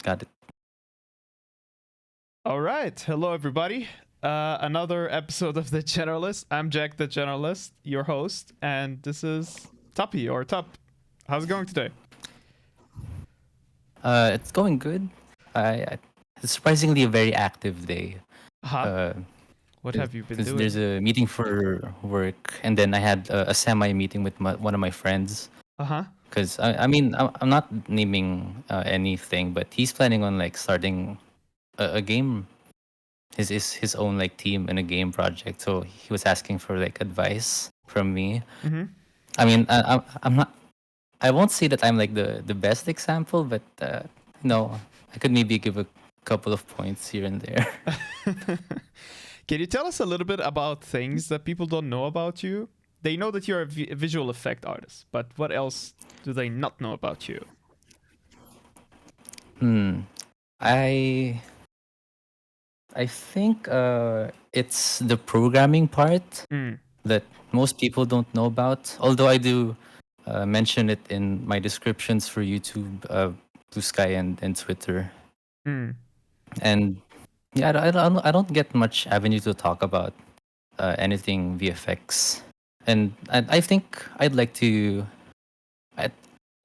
Got it. All right. Hello, everybody. Another episode of The Generalist. I'm Jack, the Generalist, your host, and this is Tuppy or Tup. How's it going today? It's going good. It's surprisingly a very active day. Huh? Uh, What have you been because there's doing? a meeting for work, and then I had a semi meeting with one of my friends. Uh huh. Because I'm not naming anything, but he's planning on like starting a game, his own like team in a game project. So he was asking for like advice from me. Mm-hmm. I mean, I'm not. I won't say that I'm like the best example, but no, I could maybe give a couple of points here and there. Can you tell us a little bit about things that people don't know about you? They know that you're a visual effect artist, but what else do they not know about you? I I think it's the programming part Mm. that most people don't know about. Although I do mention it in my descriptions for YouTube, Blue Sky, and Twitter. Mm. And yeah, I don't get much avenue to talk about anything VFX. And I think I'd like to. I,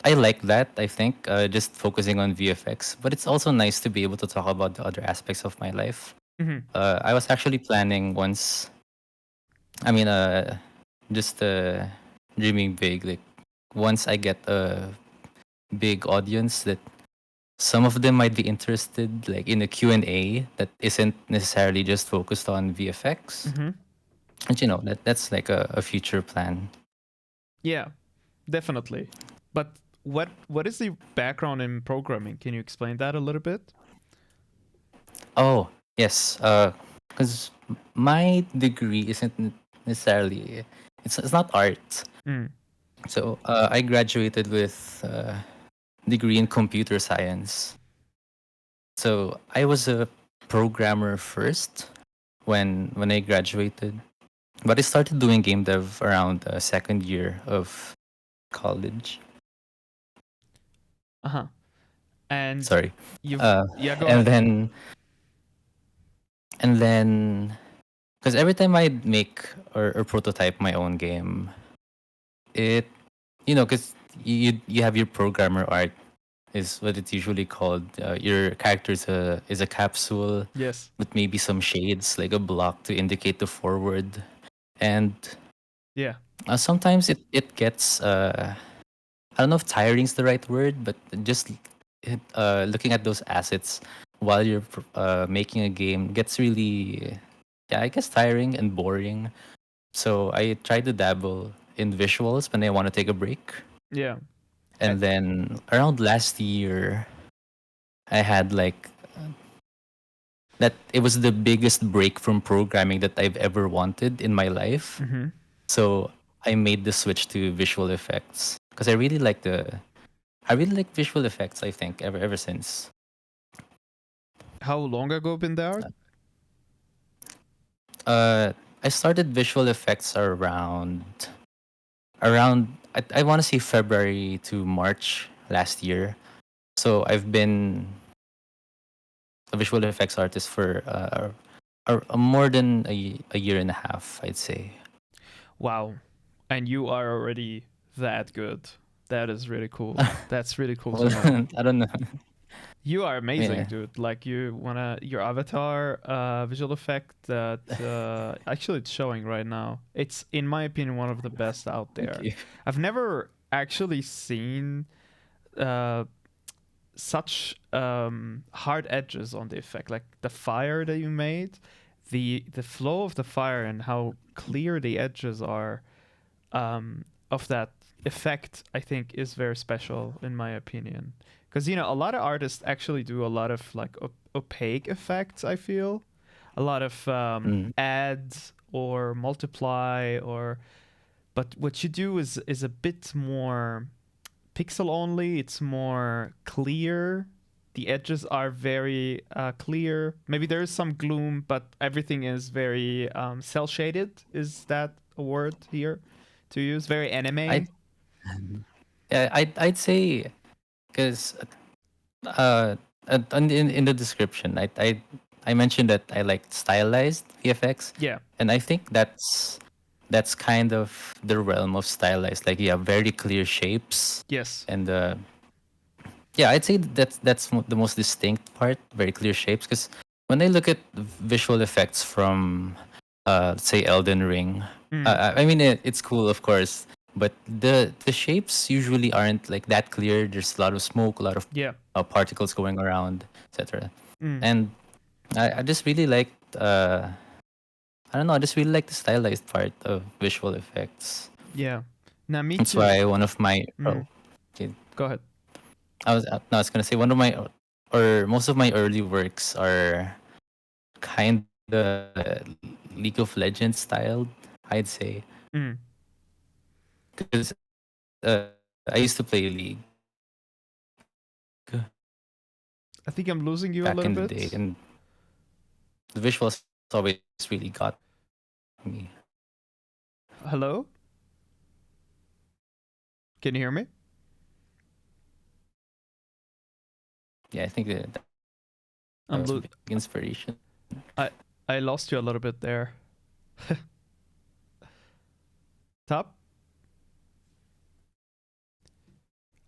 I like that, I think, just focusing on VFX. But it's also nice to be able to talk about the other aspects of my life. Mm-hmm. I was actually planning once. I mean, just dreaming big. Like once I get a big audience that some of them might be interested, like in a Q&A that isn't necessarily just focused on VFX. Mm-hmm. And that's like a future plan. Yeah, definitely. But what is the background in programming? Can you explain that a little bit? Oh, yes. Because my degree isn't necessarily, it's not art. Mm. So I graduated with degree in computer science. So I was a programmer first when I graduated, but I started doing game dev around second year of college. Uh-huh. And Sorry. you've Uh, yeah, go and ahead. then and then because every time I'd make or prototype my own game, it because you have your programmer art is what it's usually called. Your character is a capsule Yes. with maybe some shades like a block to indicate the forward, and Yeah. sometimes it gets I don't know if tiring is the right word, but just looking at those assets while you're making a game gets really, yeah, I guess tiring and boring. So I try to dabble in visuals when I want to take a break. Yeah. And then around last year, I had like that. It was the biggest break from programming that I've ever wanted in my life. Mm-hmm. So I made the switch to visual effects because I really like visual effects. I think ever since. How long ago been there? I started visual effects around I want to say February to March last year. So I've been a visual effects artist for more than a year and a half, I'd say. Wow. And you are already that good. That is really cool. That's really cool to Well, know. I don't know. You are amazing, Yeah. dude. Like your avatar visual effect that actually it's showing right now. It's in my opinion one of the best out Thank there. you. I've never actually seen uh such hard edges on the effect, like the fire that you made, the flow of the fire and how clear the edges are of that effect. I think is very special in my opinion, because a lot of artists actually do a lot of like opaque effects. I feel a lot of Mm. adds or multiply or but what you do is a bit more pixel only. It's more clear. The edges are very clear. Maybe there is some gloom, but everything is very cell shaded. Is that a word here to use? Very I anime. yeah, I'd say because uh in the description, I mentioned that I like stylized VFX, Yeah. and I think that's kind of the realm of stylized. Like you have very clear shapes, Yes. and yeah, I'd say the most distinct part, very clear shapes. Because when I look at visual effects from, say, Elden Ring, I mean it's cool, of course, but the shapes usually aren't like that clear. There's a lot of smoke, a lot of Yeah. particles going around, etc. Mm. And I just really liked. I don't know. I just really like the stylized part of visual effects. Yeah. Now, me That's too. why one of my Mm. okay, Go ahead. I was gonna say one of my or most of my early works are kind of League of Legends styled, I'd say, Mm. because I used to play League I think I'm losing you a back little in the day, bit. and the visuals always really got me. Hello? Can you hear me? Yeah, I think that was a big I'm lo- inspiration. I I lost you a little bit there. Top?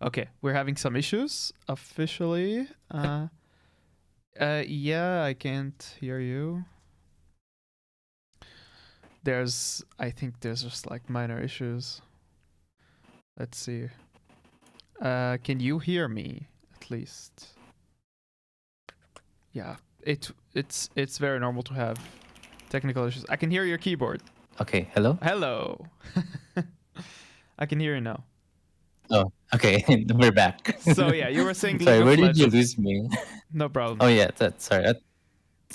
Okay, we're having some issues officially. Yeah, I can't hear you. I think there's just like minor issues. Let's see. Can you hear me at least? Yeah, it's very normal to have technical issues. I can hear your keyboard. Okay, hello. Hello. I can hear you now. Oh, okay, we're back. So yeah, you were saying League Sorry, where of did you Legends. lose me? No Oh problem. yeah, sorry.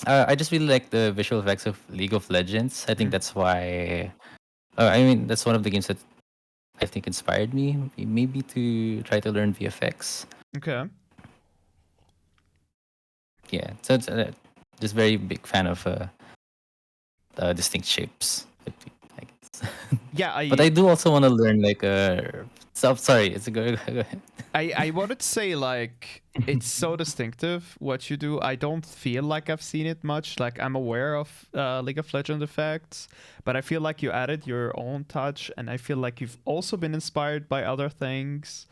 I just really like the visual effects of League of Legends. I think Mm. that's why. I mean, that's one of the games that I think inspired me, maybe to try to learn VFX. Okay. Yeah, so it's, just very big fan of distinct shapes. I guess. Yeah, But I do also want to learn like sorry, it's a go ahead. I wanted to say like it's so distinctive what you do. I don't feel like I've seen it much. Like I'm aware of League of Legends effects, but I feel like you added your own touch, and I feel like you've also been inspired by other things.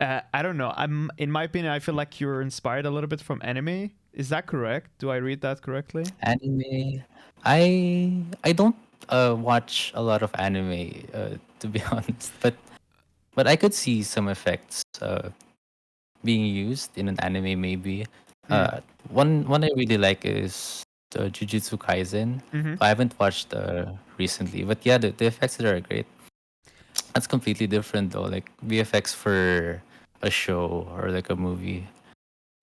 I don't know. In my opinion, I feel like you're inspired a little bit from anime. Is that correct? Do I read that correctly? Anime. I don't watch a lot of anime to be honest, but I could see some effects being used in an anime maybe. Mm. Uh, one I really like is the Jujutsu Kaisen. Mm-hmm. I haven't watched recently, but yeah, the effects there are great. That's completely different though. Like VFX for a show or like a movie.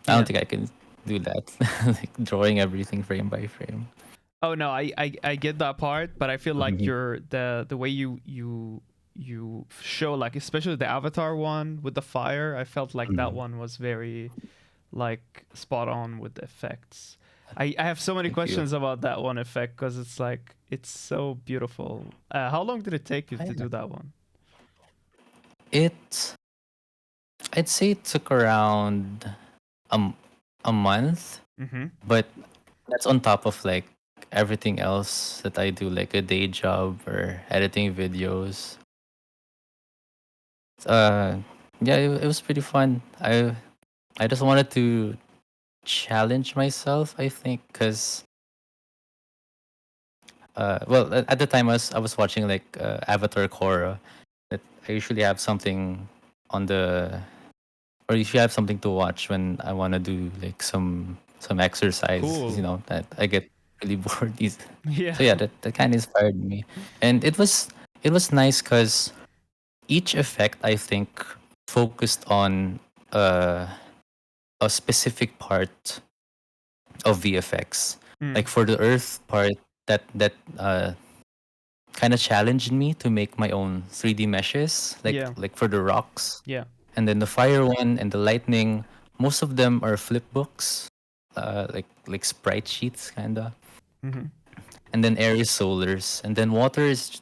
I don't Yeah. think I can do that. Like drawing everything frame by frame. Oh no, I get that part, but I feel like Mhm. you're the way you show, like especially the Avatar one with the fire. I felt like that Mhm. one was very like spot on with the effects. I have so many Thank you. questions about that one effect because it's like it's so beautiful. How long did it take you to Yeah. do that one? It I'd say it took around um a month, Mm-hmm. but that's on top of like everything else that I do, like a day job or editing videos. Uh, yeah, it was pretty fun. I just wanted to challenge myself, I think, because well, at the time I was watching like Avatar Korra. That I usually have something on the or usually have something to watch when I want to do like some exercise. 'Cause, Cool. that I get really bored. Yeah. So yeah, that kind of inspired me, and it was nice because each effect I think focused on uh, a specific part of VFX. Mm. Like for the Earth part, that kind of challenged me to make my own 3D meshes, Yeah. like for the rocks. Yeah. And then the fire one and the lightning, most of them are flip books, like sprite sheets kinda. Mm-hmm. And then air is solars, and then water is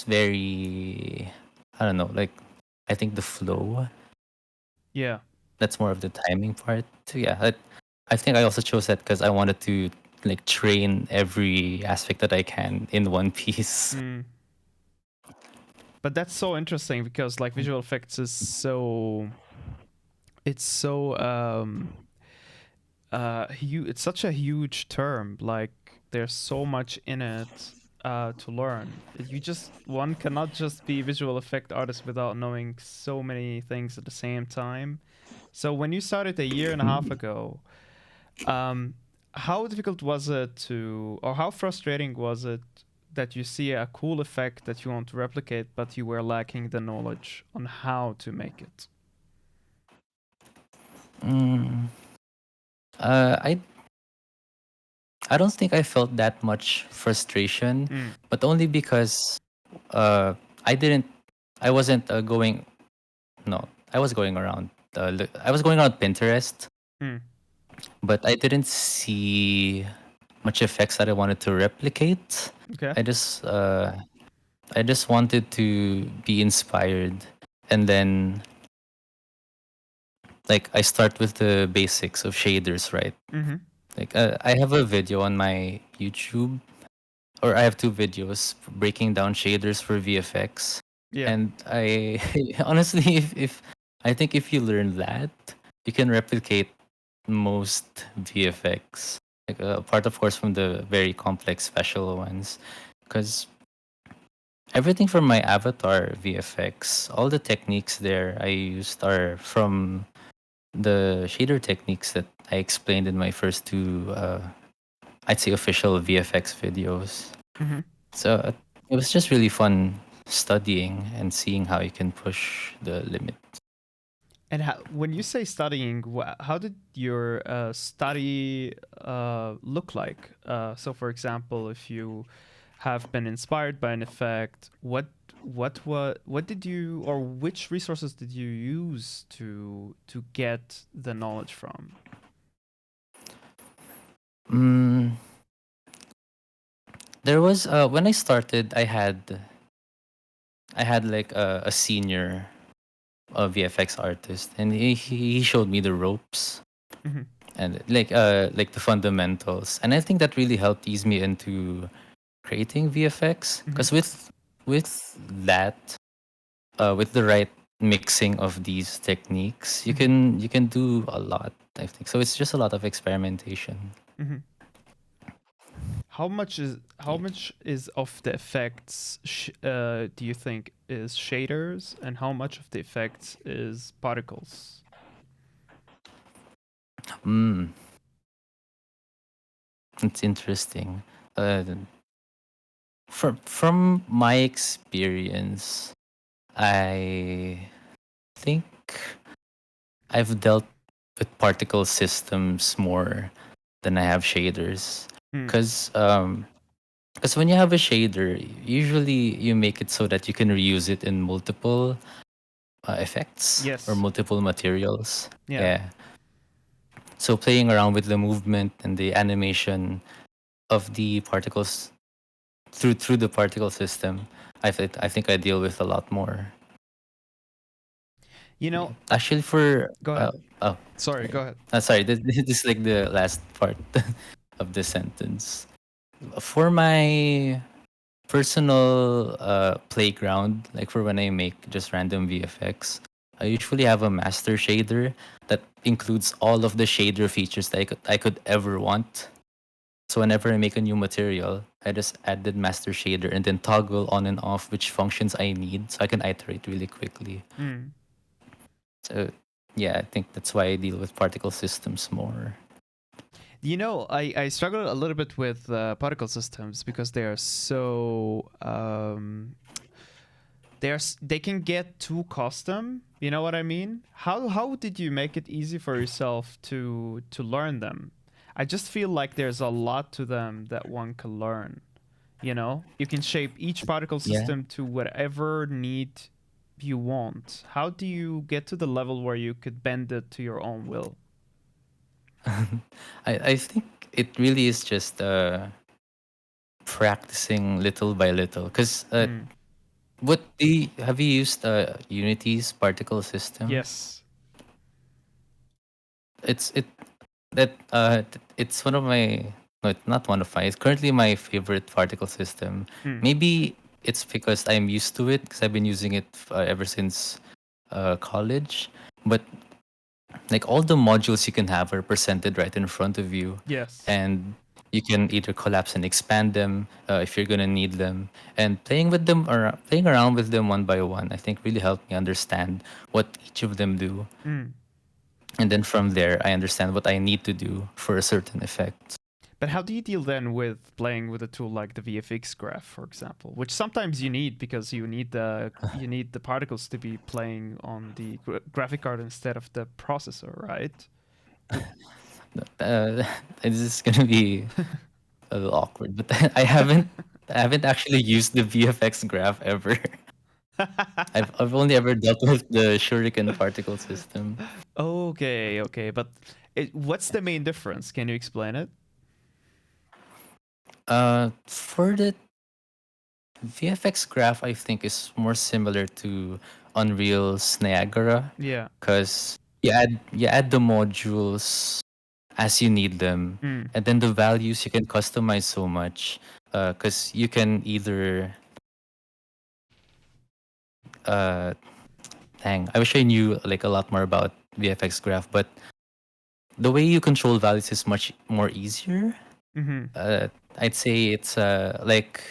very, I don't know, like I think the flow. Yeah. that's more of the timing part. So yeah, I think I also chose that because I wanted to like train every aspect that I can in one piece. Mm. But that's so interesting because like visual effects is so it's so it's such a huge term. Like there's so much in it to learn. You just one cannot just be visual effect artist without knowing so many things at the same time. So when you started a year and a half ago, um, how difficult was it to, or how frustrating was it that you see a cool effect that you want to replicate, but you were lacking the knowledge on how to make it? Mm, I don't think I felt that much frustration, Mm. but only because uh, I didn't. I wasn't going. No, I was going around. I was going around Pinterest, Mm. but I didn't see much effects that I wanted to replicate. Okay. I just uh, I just wanted to be inspired, and then like I start with the basics of shaders, right? Mm-hmm. Like I have a video on my YouTube, or I have two videos breaking down shaders for VFX, Yeah. and I honestly, if I think if you learn that, you can replicate most VFX. Like apart, of course, from the very complex special ones, because everything from my avatar VFX, all the techniques there I used are from the shader techniques that I explained in my first two, I'd say, official VFX videos. Mm-hmm. So it was just really fun studying and seeing how you can push the limit. And how, when you say studying, how did your study look like? So, for example, if you have been inspired by an effect, what did you, or which resources did you use to get the knowledge from? Mm, there was when I started, I had like a senior VFX artist, and he showed me the ropes Mm-hmm. and like the fundamentals, and I think that really helped ease me into creating VFX Mm-hmm. because with that with the right mixing of these techniques, Mm-hmm. you can do a lot. I think so. It's just a lot of experimentation. Mm-hmm. How Yeah. much is of the effects do you think is shaders, and how much of the effects is particles? Mm, it's interesting. Uh, from my experience, I think I've dealt with particle systems more than I have shaders. Hmm. Because when you have a shader, usually you make it so that you can reuse it in multiple effects or Yes. multiple materials. Yeah. Yeah. So playing around with the movement and the animation of the particles through the particle system, I think I deal with a lot more. You Yeah. know, Actually, for go ahead. oh Sorry, sorry, go ahead. sorry. This is like the last part of the sentence. For my personal playground, like for when I make just random VFX, I usually have a master shader that includes all of the shader features that I could ever want. So whenever I make a new material, I just add the master shader and then toggle on and off which functions I need so I can iterate really quickly. Hmm. So yeah, I think that's why I deal with particle systems more. You know, I struggle a little bit with particle systems because they are so they can get too custom. You know what I mean? How did you make it easy for yourself to learn them? I just feel like there's a lot to them that one can learn. You know, you can shape each particle Yeah. system to whatever need you want. How do you get to the level where you could bend it to your own will? I think it really is just practicing little by little. Because Hmm. have you used Unity's particle system? Yes. it's it that it's one of my no, it's not one of my. It's currently my favorite particle system. Mm. Maybe it's because I'm used to it because I've been using it ever since college. But like all the modules you can have are presented right in front of you, Yes. and you can either collapse and expand them if you're gonna need them. And playing with them or playing around with them one by one, I think really helped me understand what each of them do. Mm. And then from there, I understand what I need to do for a certain effect. But how do you deal then with playing with a tool like the VFX graph, for example, which sometimes you need because you need the particles to be playing on the graphic card instead of the processor, right? Uh, this is gonna be a little awkward, but I haven't actually used the VFX graph ever. I've only ever dealt with the Shuriken particle system. Okay, but what's the main difference? Can you explain it? For the VFX graph, I think is more similar to Unreal's Niagara, Yeah. because you add the modules as you need them, Mm. and then the values you can customize so much. Because you can either uh, dang, I wish I knew like a lot more about VFX graph, but the way you control values is much more easier. Mm-hmm. I'd say it's like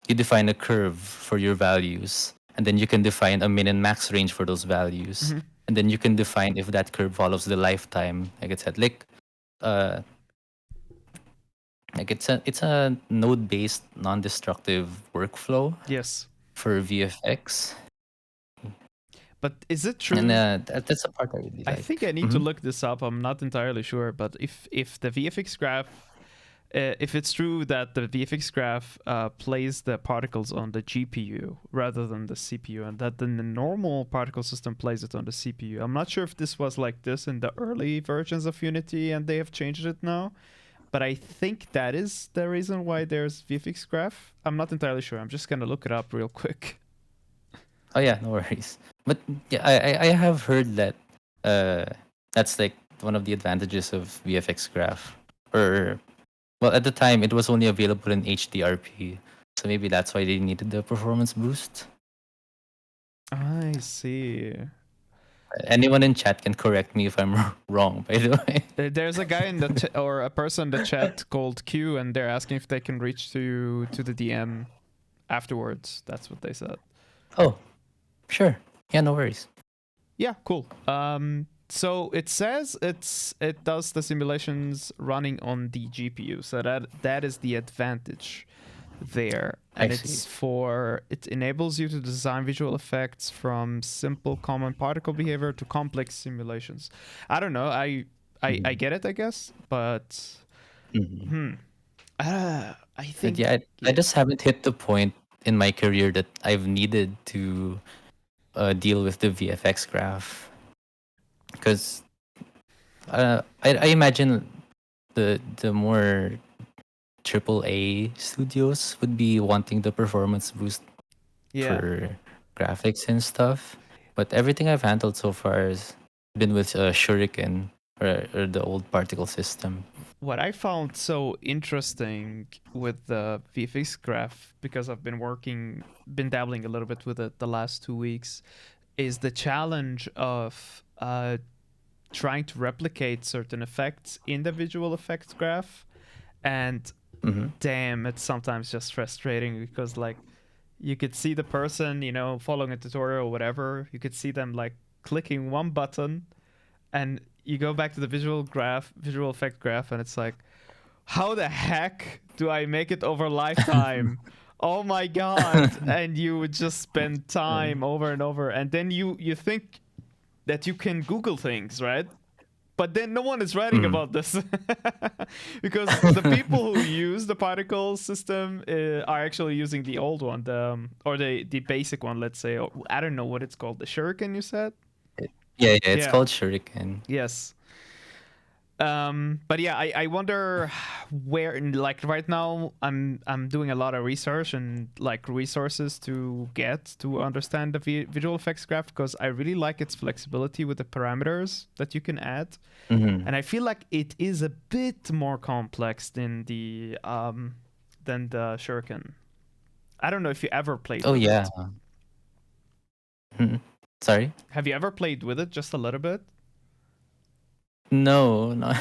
you define a curve for your values, and then you can define a min and max range for those values, Mm-hmm. and then you can define if that curve follows the lifetime. Like I said, uh, like it's a node based non destructive workflow Yes. for VFX, But is it and true? that's a part I really I like. think I need to Mhm. look this up. I'm not entirely sure, but if the VFX graph, if it's true that the VFX graph plays the particles on the GPU rather than the CPU, and that then the normal particle system plays it on the CPU. I'm not sure if this was like this in the early versions of Unity and they have changed it now, but I think that is the reason why there's VFX graph. I'm not entirely sure. I'm just gonna look it up real quick. Oh yeah, no worries. But yeah, I have heard that uh, that's like one of the advantages of VFX graph, or well, at the time it was only available in HDRP, so maybe that's why they needed the performance boost. I see. Anyone in chat can correct me if I'm wrong, by the way. There's a guy in the or a person in the chat called Q, and they're asking if they can reach to the DM afterwards. That's what they said. Oh, sure. Yeah, no worries. Yeah, cool. So it says it does the simulations running on the GPU, so that is the advantage there, and I see. it enables you to design visual effects from simple common particle behavior to complex simulations. I don't know. I get it, I guess, but Mhm. I But think yeah, I yeah. just haven't hit the point in my career that I've needed to deal with the VFX graph, because I imagine the more triple A studios would be wanting the performance boost Yeah. for graphics and stuff. But everything I've handled so far has been with Shuriken, or the old particle system. What I found so interesting with the VFX graph, because I've been dabbling a little bit with it the last 2 weeks, is the challenge of trying to replicate certain effects in the visual effects graph. And Hmm. damn, it's sometimes just frustrating because, like, you could see the person, following a tutorial or whatever, you could see them like clicking one button, and you go back to the visual effect graph, and it's like, how the heck do I make it over lifetime? Oh my god. And you would just spend time over and over, and then you think that you can Google things, right? But then no one is writing Mm. about this because the people who use the particle system are actually using the old one, or the basic one, let's say. Or, I don't know what it's called. The Shuriken, you said? Yeah, it's Yeah. called Shuriken. Yes. But yeah, I wonder where, like right now I'm doing a lot of research and like resources to get to understand the visual effects graph, because I really like its flexibility with the parameters that you can add. Mm-hmm. And I feel like it is a bit more complex than the Shuriken. I don't know if you ever played Oh with yeah. it. Mhm. Sorry. Have you ever played with it just a little bit? No, no.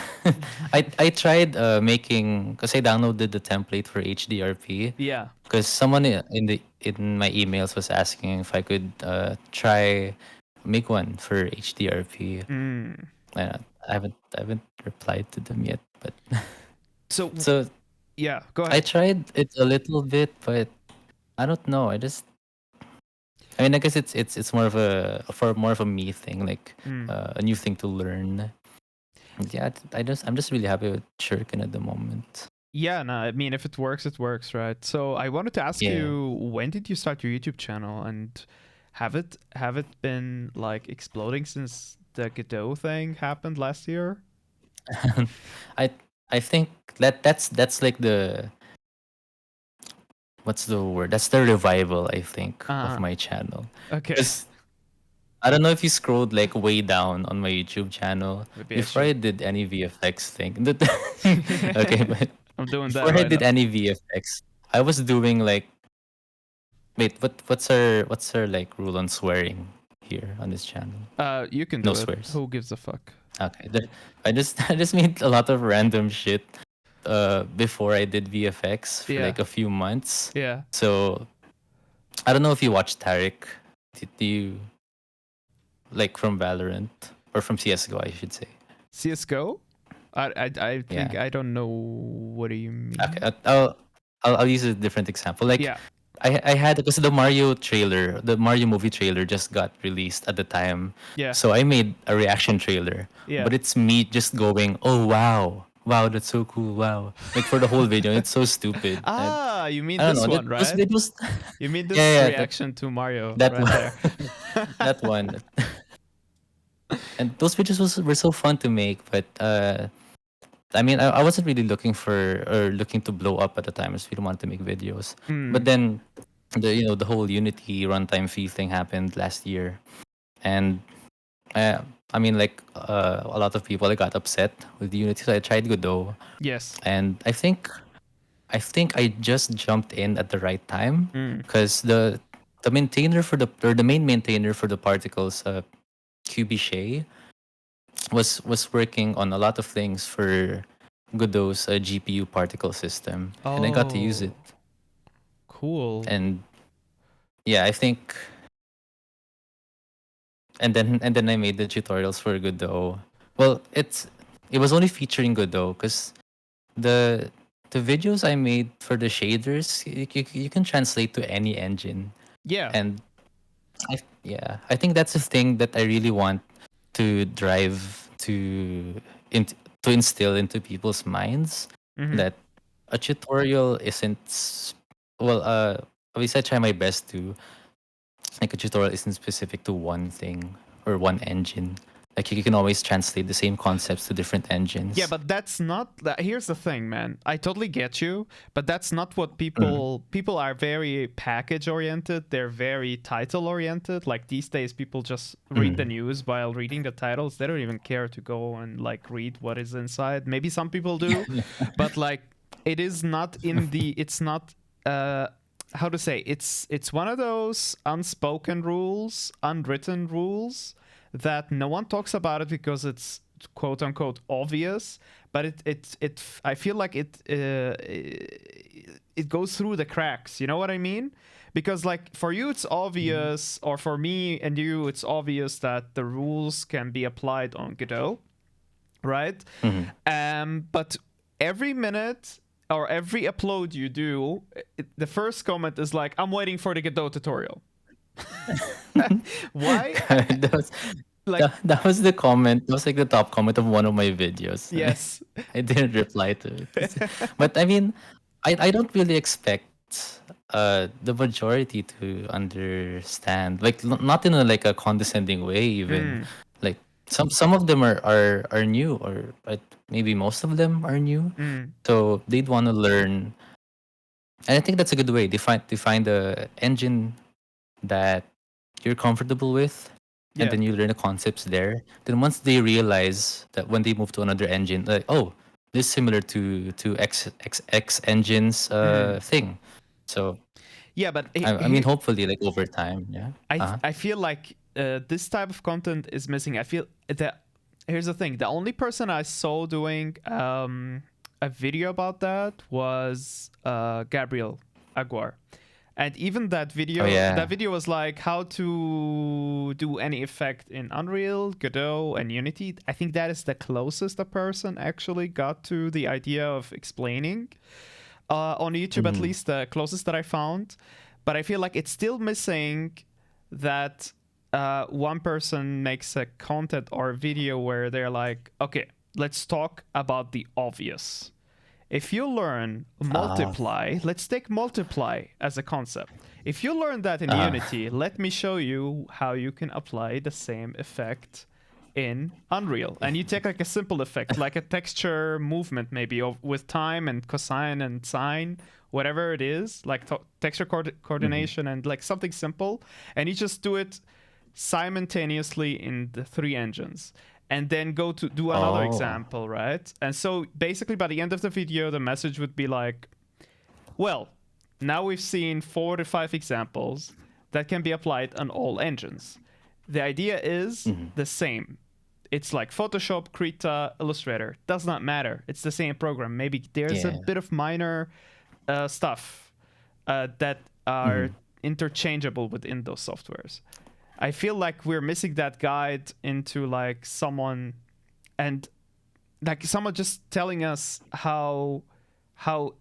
I tried making, because I downloaded the template for HDRP, Yeah. because someone in my emails was asking if I could try make one for HDRP. Mm. I haven't replied to them yet, but So so yeah, go I ahead. tried it a little bit, but I don't know. I mean, I guess it's more of a me thing, like Mm. a new thing to learn. Yeah, I'm just really happy with Shuriken at the moment. Yeah, no, I mean, if it works, right? So I wanted to ask Yeah. you, when did you start your YouTube channel, and have it been like exploding since the Godot thing happened last year? I I think that's like the what's the word? That's the revival, I think, of Uh, my channel. okay. Because I don't know if you scrolled like way down on my YouTube channel Maybe I before I should. did any VFX thing. Okay, but I'm doing that before I right did now. any VFX, I was doing like wait, what's our like rule on swearing here on this channel? You can No do it. swears. Who gives a fuck? Okay. I just I just made a lot of random shit before I did VFX for Yeah. like a few months. Yeah. So I don't know if you watched Tarek. Did you like from Valorant or from CS:GO? I should say. CS:GO? I think Yeah. I don't know, what do you Okay. mean? I'll use a different example. Like Yeah. I had because the Mario trailer, the Mario movie trailer just got released at the time. Yeah. So I made a reaction trailer. Yeah. But it's me just going, "Oh wow. Wow, that's so cool. Wow." Like for the whole video. It's so stupid. You mean I don't this know. one, Those right? videos You mean yeah, this yeah, reaction to Mario that right one. there? That one. And those videos were so fun to make, but I mean, I wasn't really looking for or looking to blow up at the time. I just really wanted to make videos. But Mm. then the whole Unity runtime fee thing happened last year, and uh, I mean, like a lot of people I got upset with Unity, so I tried Godot, Yes. and I think I just jumped in at the right time Mm. because the maintainer for the main maintainer for the particles, QB was working on a lot of things for Godot's GPU particle system, and I got to use it. Oh, cool. And yeah, I think, and then I made the tutorials for Godot. Well, it was only featuring Godot because the the videos I made for the shaders you can translate to any engine, Yeah. and I think that's the thing that I really want to drive to instill into people's minds Mm-hmm. that a tutorial isn't well at least I try my best to like a tutorial isn't specific to one thing or one engine. Like you can always translate the same concepts to different engines. Yeah, but that's not that. Here's the thing, man. I totally get you, but that's not what Mm. people are very package oriented. They're very title oriented. Like these days, people just read the Mm. news while reading the titles. They don't even care to go and like read what is inside. Maybe some people do, but like it is not in the. It's not. How to say? It's one of those unspoken rules, unwritten rules that no one talks about it because it's quote unquote obvious, but it I feel like it goes through the cracks, you know what I mean? Because like for you it's obvious, or for me and you it's obvious that the rules can be applied on Godot, right? Mhm. But every minute or every upload you do, the first comment is like, I'm waiting for the Godot tutorial. Why? that was Like, that was the comment. That was like the top comment of one of my videos. And yes. I didn't reply to it. But I mean, I don't really expect the majority to understand. Like not in a like a condescending way even. Mm. Like some of them are new, or maybe most of them are new. Mm. So they'd want to learn, and I think that's a good way. Define the engine that you're comfortable with, and Yeah. then you learn the concepts there. Then once they realize that when they move to another engine, like, oh, this is similar to X engines Mm. thing. So Yeah, but I mean, hopefully, like over time, yeah. I feel like this type of content is missing. I feel that here's the thing: the only person I saw doing a video about that was Gabriel Aguar, and even Oh yeah. that video was like how to do any effect in Unreal, Godot, and Unity. I think that is the closest a person actually got to the idea of explaining on YouTube, at least the closest that I found. But I feel like it's still missing that one person makes a content or a video where they're like, okay, let's talk about the obvious. If you learn multiply, let's take multiply as a concept. If you learn that in Unity, let me show you how you can apply the same effect in Unreal. And you take like a simple effect, like a texture movement maybe with time and cosine and sine, whatever it is, like texture coordination and like something simple. And you just do it simultaneously in the three engines. And then go to do another example, right? And so basically by the end of the video, the message would be like, well, now we've seen 4 to 5 examples that can be applied on all engines. The idea is the same. It's like Photoshop, Krita, Illustrator. Does not matter. It's the same program. Maybe there's a bit of minor stuff that are interchangeable within those softwares. I feel like we're missing that guide into like someone just telling us how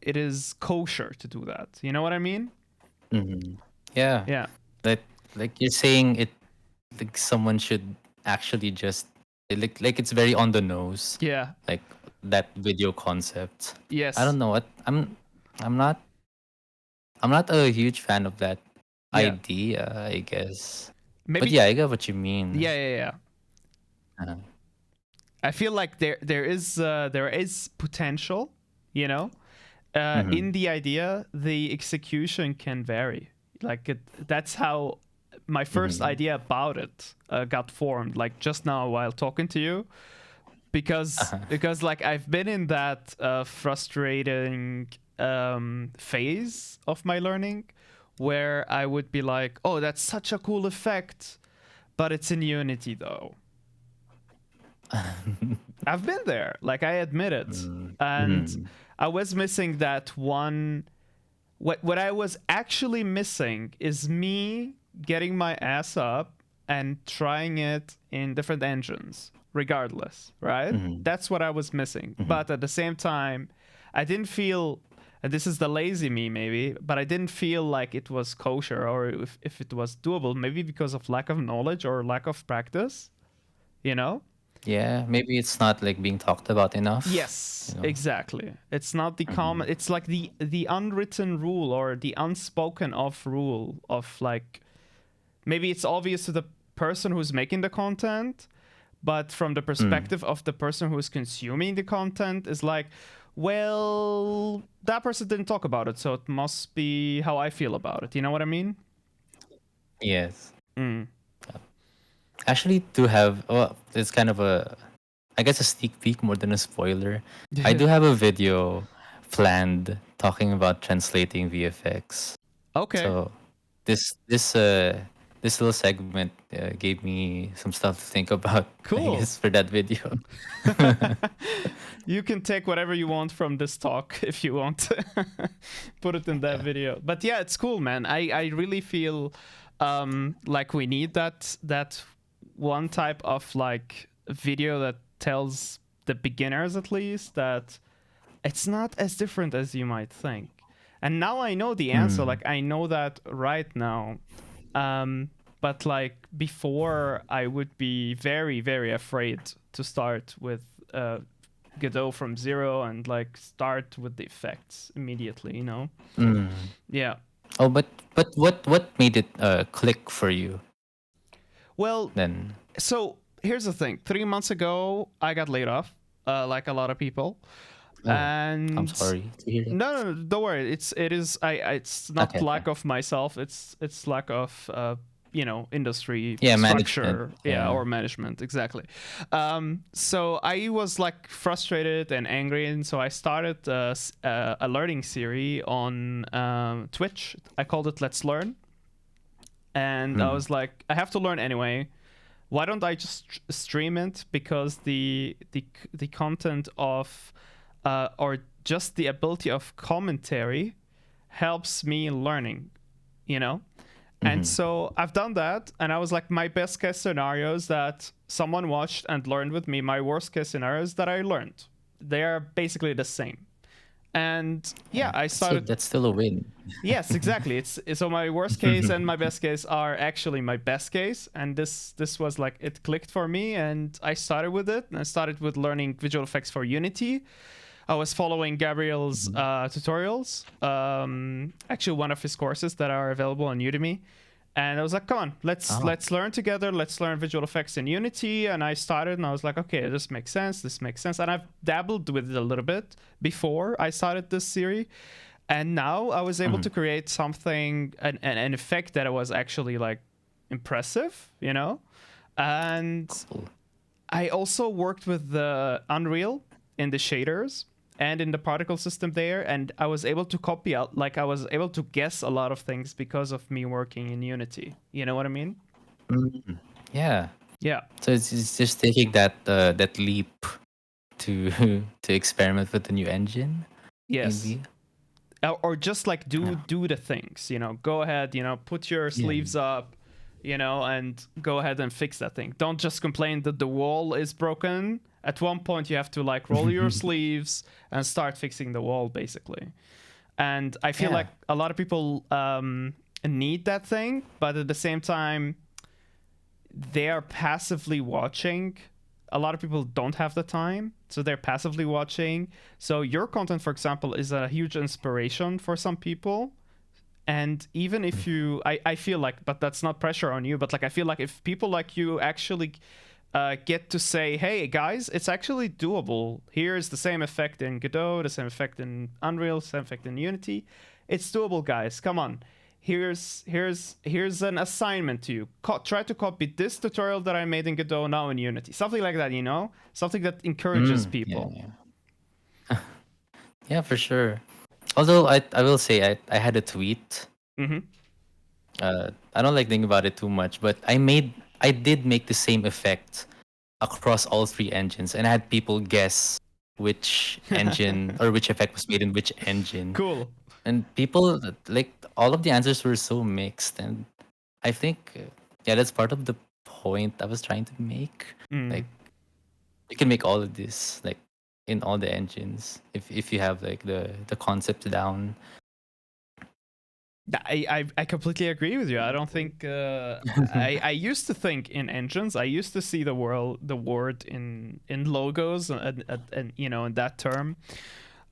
it is kosher to do that. You know what I mean? Yeah. Yeah. Like you're saying it, like someone should actually just like it's very on the nose. Yeah. Like that video concept. Yes. I don't know what I'm not a huge fan of that idea, I guess. Maybe. But yeah, I get what you mean. Yeah. Uh, I feel like there is potential, you know, in the idea. The execution can vary. Like that's how my first idea about it got formed. Like just now while talking to you, because like I've been in that frustrating phase of my learning, where I would be like, oh, that's such a cool effect, but it's in Unity though. I've been there, like I admit it. And I was missing that one. What I was actually missing is me getting my ass up and trying it in different engines, regardless, right? That's what I was missing. But at the same time, I didn't feel, and this is the lazy me maybe, but I didn't feel like it was kosher or if it was doable, maybe because of lack of knowledge or lack of practice, you know? yeah, maybe it's not like being talked about enough. Yes, you know? exactly. It's not the common, it's like the unwritten rule or the unspoken of rule of like, maybe it's obvious to the person who's making the content, but from the perspective of the person who's consuming the content is like, well, that person didn't talk about it, so it must be how I feel about it. You know what I mean? Yes. Actually, to have, well, it's kind of I guess a sneak peek more than a spoiler. I do have a video planned talking about translating VFX. Okay. So this little segment gave me some stuff to think about. Cool. I guess, for that video. You can take whatever you want from this talk if you want. Put it in that video. But yeah, it's cool, man. I really feel like we need that one type of like video that tells the beginners at least that it's not as different as you might think. And now I know the answer. Like I know that right now. But like before, I would be very, very afraid to start with Godot from zero and like start with the effects immediately. You know? Yeah. Oh, but what made it click for you? Well, Then so here's the thing. 3 months ago, I got laid off, like a lot of people. Oh, I'm And sorry to hear that. no, don't worry. It's not Okay, okay. lack of myself. It's lack of industry Yeah, management. structure, yeah, Yeah. or management, exactly. So I was like frustrated and angry, and so I started a learning series on Twitch. I called it Let's Learn, and I Mm. was like, I have to learn anyway. Why don't I just stream it? Because the content of or just the ability of commentary helps me learning, you know? And Mm-hmm. so I've done that, and I was like, my best case scenario is that someone watched and learned with me. My worst case scenario is that I learned. They are basically the same. And yeah, Yeah, I started. that's still a win. Yes, exactly. It's so my worst case and my best case are actually my best case, and this was like it clicked for me, and I started with it. And I started with learning visual effects for Unity. I was following Gabriel's Mhm. tutorials, actually one of his courses that are available on Udemy, and I was like, "Come on, Oh. let's learn together. Let's learn visual effects in Unity." And I started, and I was like, "Okay, this makes sense. This makes sense." And I've dabbled with it a little bit before I started this series, and now I was able Mhm. to create something, an effect that was actually like impressive, And Cool. I also worked with the Unreal in the shaders and in the particle system there, and I was able to copy out, like I was able to guess a lot of things because of me working in Unity. You know what I mean? Mm. Yeah. Yeah. So it's just taking that leap to to experiment with the new engine, Yes. maybe. Or just like do Yeah. do the things, go ahead, put your Yeah. sleeves up, and go ahead and fix that thing. Don't just complain that the wall is broken. At one point you have to like roll your sleeves and start fixing the wall, basically. And I feel Yeah. like a lot of people need that thing, but at the same time they are passively watching. A lot of people don't have the time, so they're passively watching. So your content, for example, is a huge inspiration for some people. And even if I feel like, but that's not pressure on you, but like I feel like if people like you actually get to say, hey guys, it's actually doable. Here's the same effect in Godot, the same effect in Unreal, same effect in Unity. It's doable, guys. Come on. Here's an assignment to you. Try to copy this tutorial that I made in Godot now in Unity. Something like that, something that encourages Yeah. people. Yeah. Yeah, for sure. Although I will say I had a tweet. Mm-hmm. I don't like thinking about it too much, but I did make the same effect across all three engines, and I had people guess which engine or which effect was made in which engine. Cool. And people like all of the answers were so mixed, and I think yeah, that's part of the point I was trying to make. Mm. Like you can make all of this like in all the engines if you have like the concept down. I completely agree with you. I don't think I used to think in engines. I used to see the word in logos and in that term.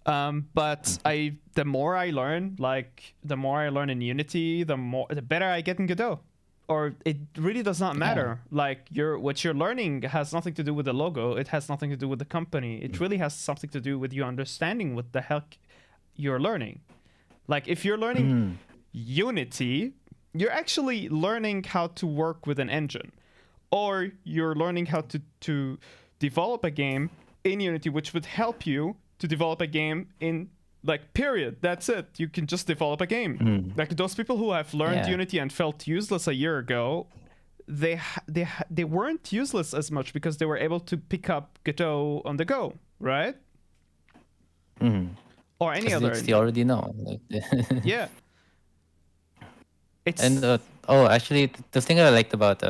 But the more I learn, like the more I learn in Unity, the better I get in Godot. Or it really does not Yeah. matter. Like what you're learning has nothing to do with the logo. It has nothing to do with the company. It really has something to do with you understanding what the heck you're learning. Like if you're learning Mm. Unity, you're actually learning how to work with an engine, or you're learning how to develop a game in Unity, which would help you to develop a game in like period. That's it. You can just develop a game. Mm. Like those people who have learned Yeah. Unity and felt useless a year ago, they weren't useless as much because they were able to pick up Godot on the go, right? Mm. Or any other Because they engine. already know. Like, Yeah, and it's actually, the thing I liked about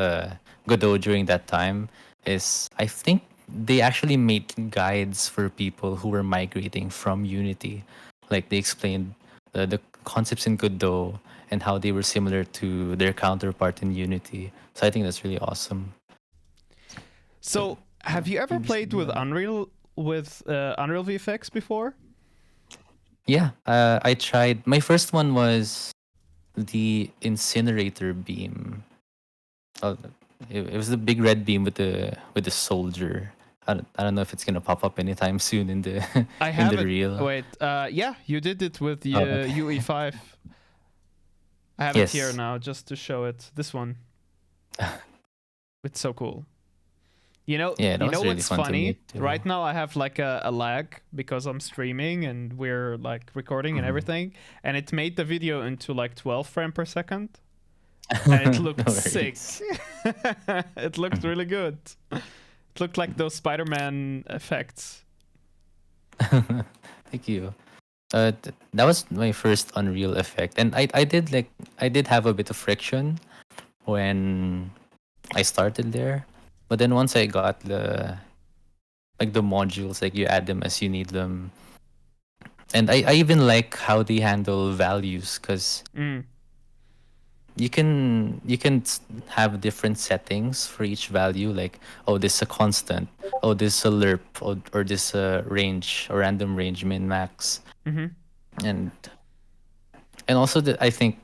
Godot during that time is I think they actually made guides for people who were migrating from Unity. Like they explained the concepts in Godot and how they were similar to their counterpart in Unity. So I think that's really awesome. So So, have you ever maybe played with yeah. Unreal VFX before? Yeah, I tried. My first one was the incinerator beam. Oh, It was the big red beam with the soldier. I don't know if it's gonna pop up anytime soon in the I in have the it. reel. Wait, yeah, you did it with the Oh, okay. UE5. I have it here Yes. now just to show it. This one. It's so cool. Yeah, that You know was really what's fun to funny? make too. Right now I have like a lag because I'm streaming and we're like recording and Mhm. everything, and it made the video into like 12 frame per second, and it No looked sick. worries. It looked really good. It looked like those Spider-Man effects. Thank you. That was my first Unreal effect, and I did have a bit of friction when I started there, but then once I got the modules, like you add them as you need them, and I even like how they handle values because Mm. you can have different settings for each value, like, oh, this is a constant, oh, this is a lerp, or this range or random range min max, Mm-hmm. and also I think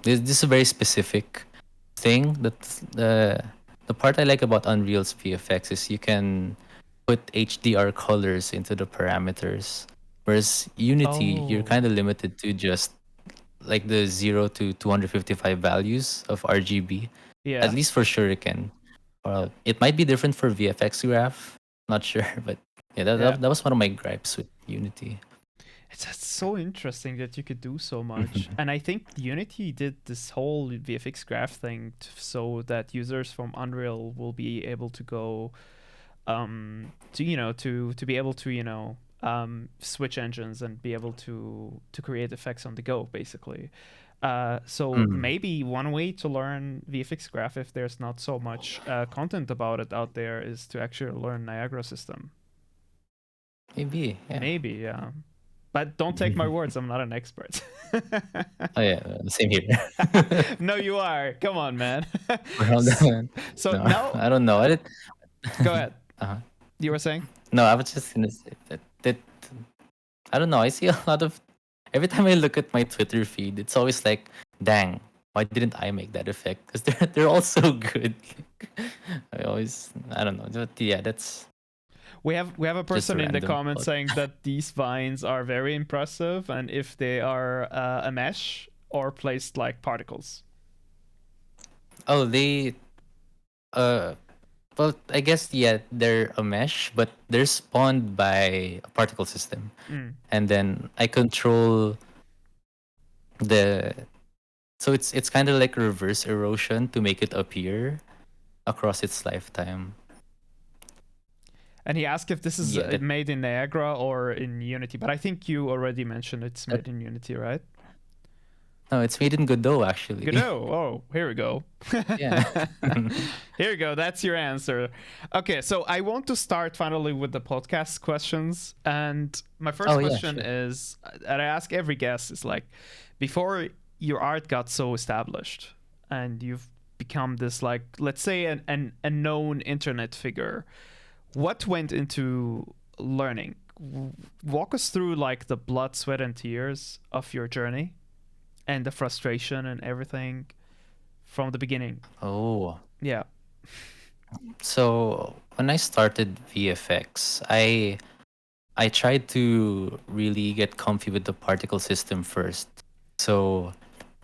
this is a very specific thing that the part I like about Unreal's VFX is you can put HDR colors into the parameters, whereas Unity you're Oh, kind of limited to just like the 0 to 255 values of RGB, at yeah. least for Shuriken. It might be different for VFX graph, not sure, but yeah, Yeah. that was one of my gripes with Unity. It's just so interesting that you could do so much. And I think Unity did this whole VFX graph thing so that users from Unreal will be able to go to to be able to switch engines and be able to create effects on the go basically. So Mm, maybe one way to learn VFX graph if there's not so much content about it out there is to actually learn Niagara system. maybe, yeah. Maybe, yeah. But don't take my words, I'm not an expert. Oh yeah, same here. No, you are. Come on, man. Around that. So No, now, I don't know. I did. go ahead. uh You were saying? No, I was just gonna say that I don't know. I see a lot of every time I look at my Twitter feed, it's always like, dang, why didn't I make that effect? Because they're all so good. I don't know. But yeah, that's We have a just a person in the random comments thought. saying that these vines are very impressive, and if they are a mesh or placed like particles. Oh, they uh well, I guess yeah, they're a mesh, but they're spawned by a particle system, Mm. and then I control the so it's kind of like reverse erosion to make it appear across its lifetime. And he asked if this is Yeah, made in Niagara or in Unity, but I think you already mentioned it's that made in Unity, right? no, it's made in Godot actually. Godot. Oh, here we go. Yeah. Here we go. That's your answer. Okay, so I want to start finally with the podcast questions. And my first Oh yeah, question sure. is, and I ask every guest, is like, before your art got so established and you've become this, like, let's say, a known internet figure, what went into learning? Walk us through, like, the blood, sweat, and tears of your journey and the frustration and everything from the beginning. Oh, Yeah. so when I started VFX, I tried to really get comfy with the particle system first. So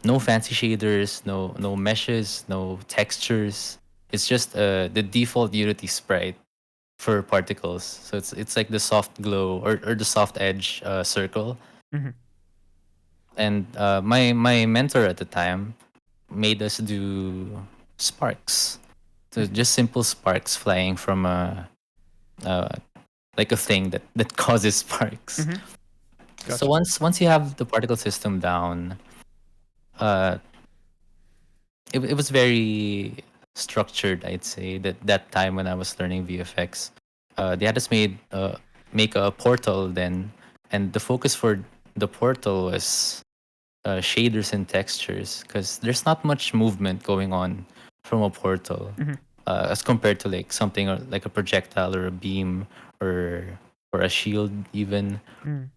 no fancy shaders, no meshes, no textures. It's just the default Unity sprite for particles. So it's like the soft glow or the soft edge circle. Hmm. And my mentor at the time made us do sparks. So Hmm. just simple sparks flying from uh, like a thing that causes sparks. Hmm. So Gotcha. once you have the particle system down, uh, it was very structured. I'd say that time when I was learning VFX, they had us make a portal then, and the focus for the portal was shaders and textures because there's not much movement going on from a portal Hmm. as compared to like something like a projectile or a beam or a shield even. Mm.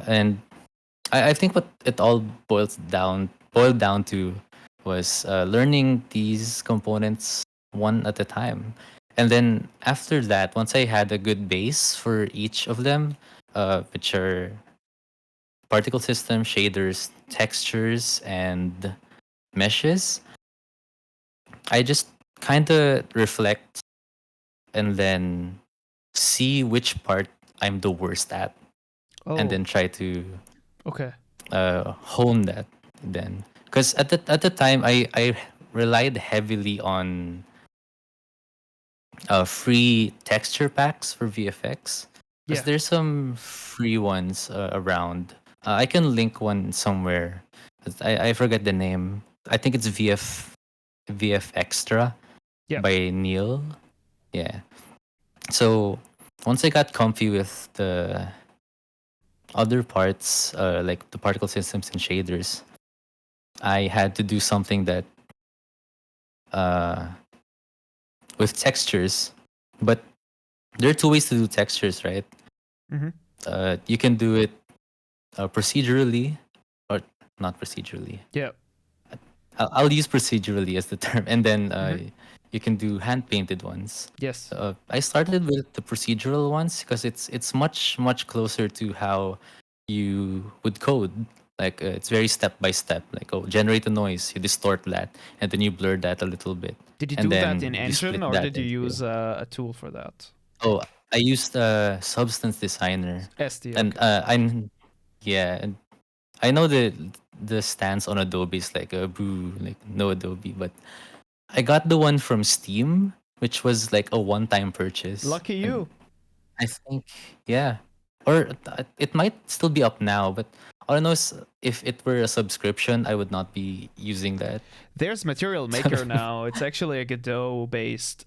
And I think what it all boiled down to was learning these components one at a time. And then after that, once I had a good base for each of them, which are particle system, shaders, textures, and meshes, I just kind of reflect and then see which part I'm the worst at, and Oh, then try to okay. hone that. Then, because at the time, I relied heavily on free texture packs for VFX, because Yeah. there's some free ones around. I can link one somewhere. I forget the name. I think it's VF Extra Yeah. by Neil. Yeah. So once I got comfy with the other parts, like the particle systems and shaders, I had to do something that uh, with textures, but there are two ways to do textures, right? Mm-hmm. You can do it procedurally, or not procedurally. Yeah. I'll use procedurally as the term, and then Mm-hmm. you can do hand painted ones. Yes. I started with the procedural ones because it's much closer to how you would code. Like it's very step by step. Like, oh, generate a noise, you distort that, and then you blur that a little bit, Did you and do that in then you Engine split or that did you into. use a tool for that? Oh, I used Substance Designer, SD. and Okay. I'm yeah, and I know the stance on Adobe is like a boo, like no Adobe, but I got the one from Steam, which was like a one-time purchase, Lucky and you. I think yeah, or it might still be up now, but all I know is if it were a subscription, I would not be using that. There's Material Maker now. It's actually a Godot based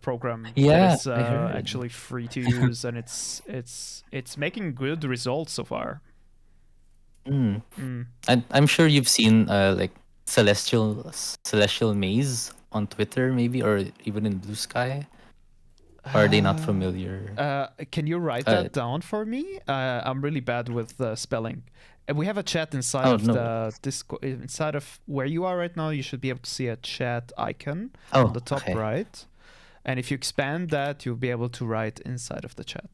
program that Yeah, is I heard. actually free to use, and it's making good results so far. Mm. Mm. And I'm sure you've seen like Celestial Maze on Twitter, maybe, or even in Blue Sky. Or are they not familiar? Can you write Uh, that down for me? I'm really bad with spelling. And we have a chat inside oh of no. the Discord. Inside of where you are right now, you should be able to see a chat icon on Oh, the top okay. right. And if you expand that, you'll be able to write inside of the chat.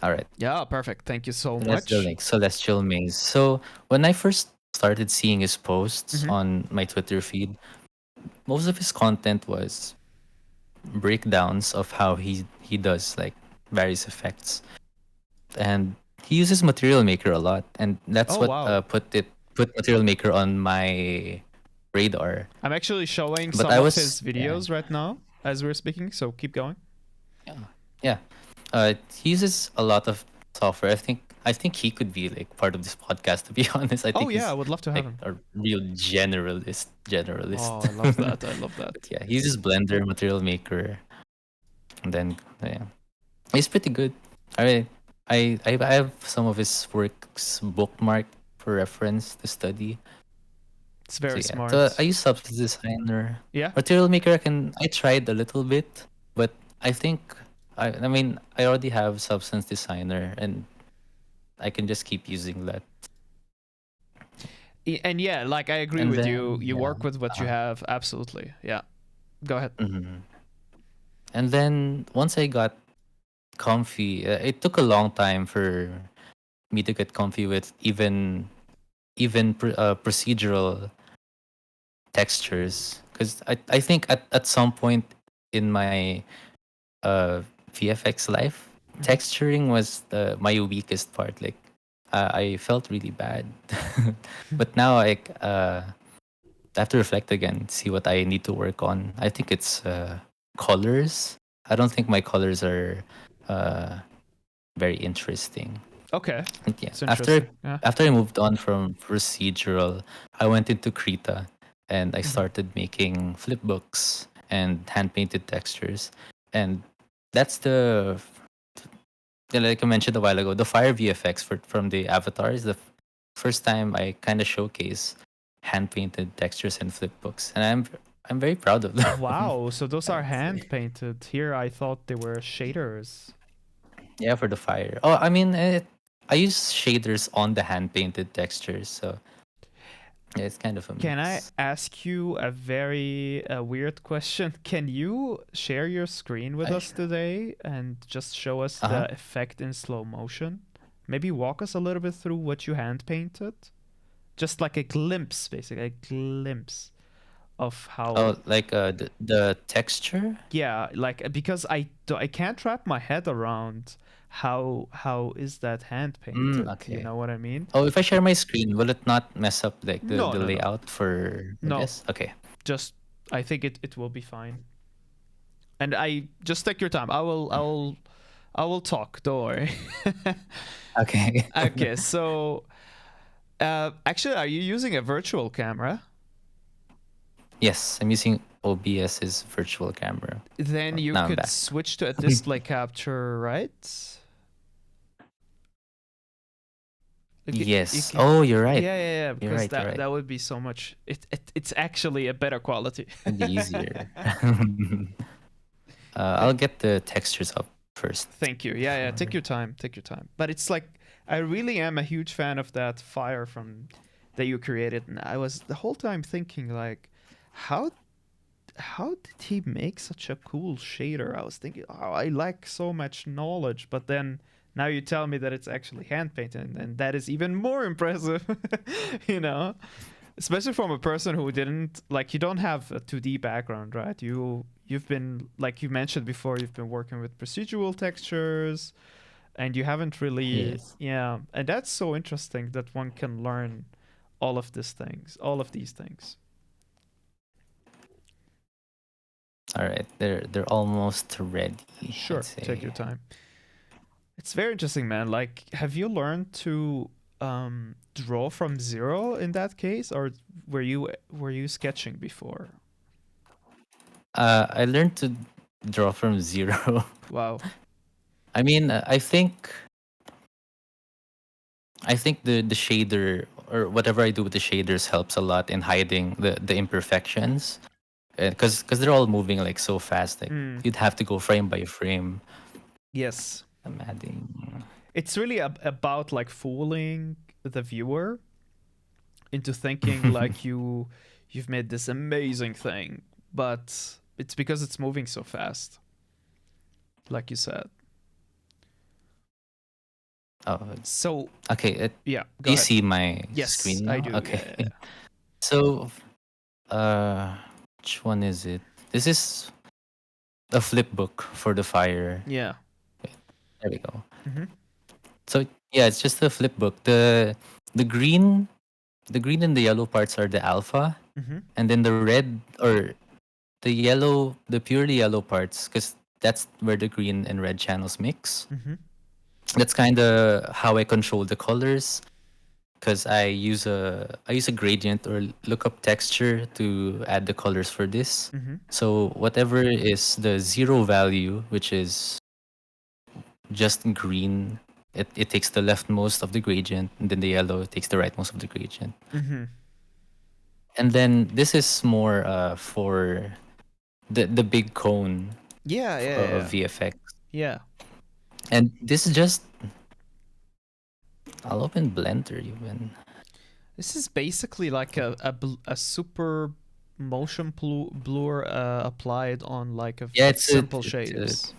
All right. Yeah, perfect. Thank you so That's the much. link. Celestial Maze. So when I first started seeing his posts Mm-hmm. on my Twitter feed, most of his content was breakdowns of how he does like various effects, and he uses Material Maker a lot, and that's Oh, what wow. put Material Maker on my radar. I'm actually showing But some I of was his videos right now as we're speaking, so keep going. yeah, yeah. He uses a lot of software. I think he could be like part of this podcast. To be honest, I Oh, think yeah, I he's would love to have like him. a real generalist. Oh, Generalist. I love that. I love But that. yeah, he uses Blender, Material Maker, and then yeah, he's pretty good. I I have some of his works bookmarked for reference to study. It's So very yeah, so I smart. use Substance Designer. Yeah. Material Maker, I tried a little bit, but I think I mean I already have Substance Designer, and I can just keep using that. And yeah, like I agree And with you. then You yeah, work with what you have. Absolutely. Yeah. Go ahead. mhm. And then once I got comfy, it took a long time for me to get comfy with even procedural textures, because I think at some point in my VFX life, Mhm. texturing was my weakest part. Like I felt really bad, but now I have to reflect again, see what I need to work on. I think it's colors. I don't think my colors are uh, very interesting. Okay. And yeah, It's after interesting. Yeah. after I moved on from procedural, I went into Krita, and I Mhm. started making flipbooks and hand painted textures, and that's like I mentioned a while ago, the fire VFX from the avatars. First time I kind of showcase hand painted textures and flipbooks, and I'm very proud of them. Wow. So those I are would say. hand painted. Here I thought they were shaders. Yeah, for the fire. Oh, I mean, I use shaders on the hand painted textures, so Yeah, it's kind of a Can I mix. ask you a very weird question? Can you share your screen with us Sure. today and just show us Uh huh. the effect in slow motion? Maybe walk us a little bit through what you hand painted? Just like a glimpse, basically, a glimpse of how. Oh, like the texture. Yeah, like because I can't wrap my head around how is that hand painted? You Okay. know what I mean? Oh, if I share my screen, will it not mess up like the No, the no, no. layout for No, this? Okay. just I think it will be fine. And I just take your time. I will talk. Don't worry. Okay. Okay, so actually, are you using a virtual camera? Yes, I'm using OBS's virtual camera. Then Oh, you now I'm could back. switch to a display capture, right? You Yes. can. Oh, you're right. Yeah, You're because right. You're that right. that would be so much. It's actually a better quality. It'd be easier. Th- I'll get the textures up first. Thank you. Yeah, take Before. your time. Take your time. But it's like I really am a huge fan of that fire from that you created, and I was the whole time thinking like, how how did he make such a cool shader? I was thinking, oh, I lack so much knowledge, but then now you tell me that it's actually hand painted, and that is even more impressive. you know, especially from a person who didn't like you don't have a 2D background, right? You've been like you mentioned before, you've been working with procedural textures, and you haven't really, Yes. yeah, and that's so interesting that one can learn all of these things. All right. They're almost ready, I'd Sure, take your say. time. It's very interesting, man. Like, have you learned to draw from zero in that case, or were you sketching before? I learned to draw from zero. Wow. I mean, I think the shader or whatever I do with the shaders helps a lot in hiding the imperfections. Because they're all moving like so fast, like Mm, you'd have to go frame by frame. yes, I'm adding. it's really about like fooling the viewer into thinking like you've made this amazing thing, but it's because it's moving so fast, like you said. Oh, So okay. yeah, Do go you ahead. see my Yes, screen I now? do. Okay. Yeah. So, uh, which one is it? This is a flip book for the fire. Yeah. There we go. Mm-hmm. So yeah, it's just a flip book. The green, the green and the yellow parts are the alpha, Mm-hmm. and then the red or the yellow, the purely yellow parts, because that's where the green and red channels mix. Mm-hmm. That's kind of how I control the colors, because I use a gradient or lookup texture to add the colors for this. Mm-hmm. So whatever is the zero value, which is just green, it takes the leftmost of the gradient, and then the yellow takes the rightmost of the gradient. Mm-hmm. And then this is more for the big cone Yeah, yeah, of yeah. VFX. Yeah. And this is just, I'll open Blender even. This is basically like a super motion blur applied on like Yeah, with it's a, simple it's a, shapes.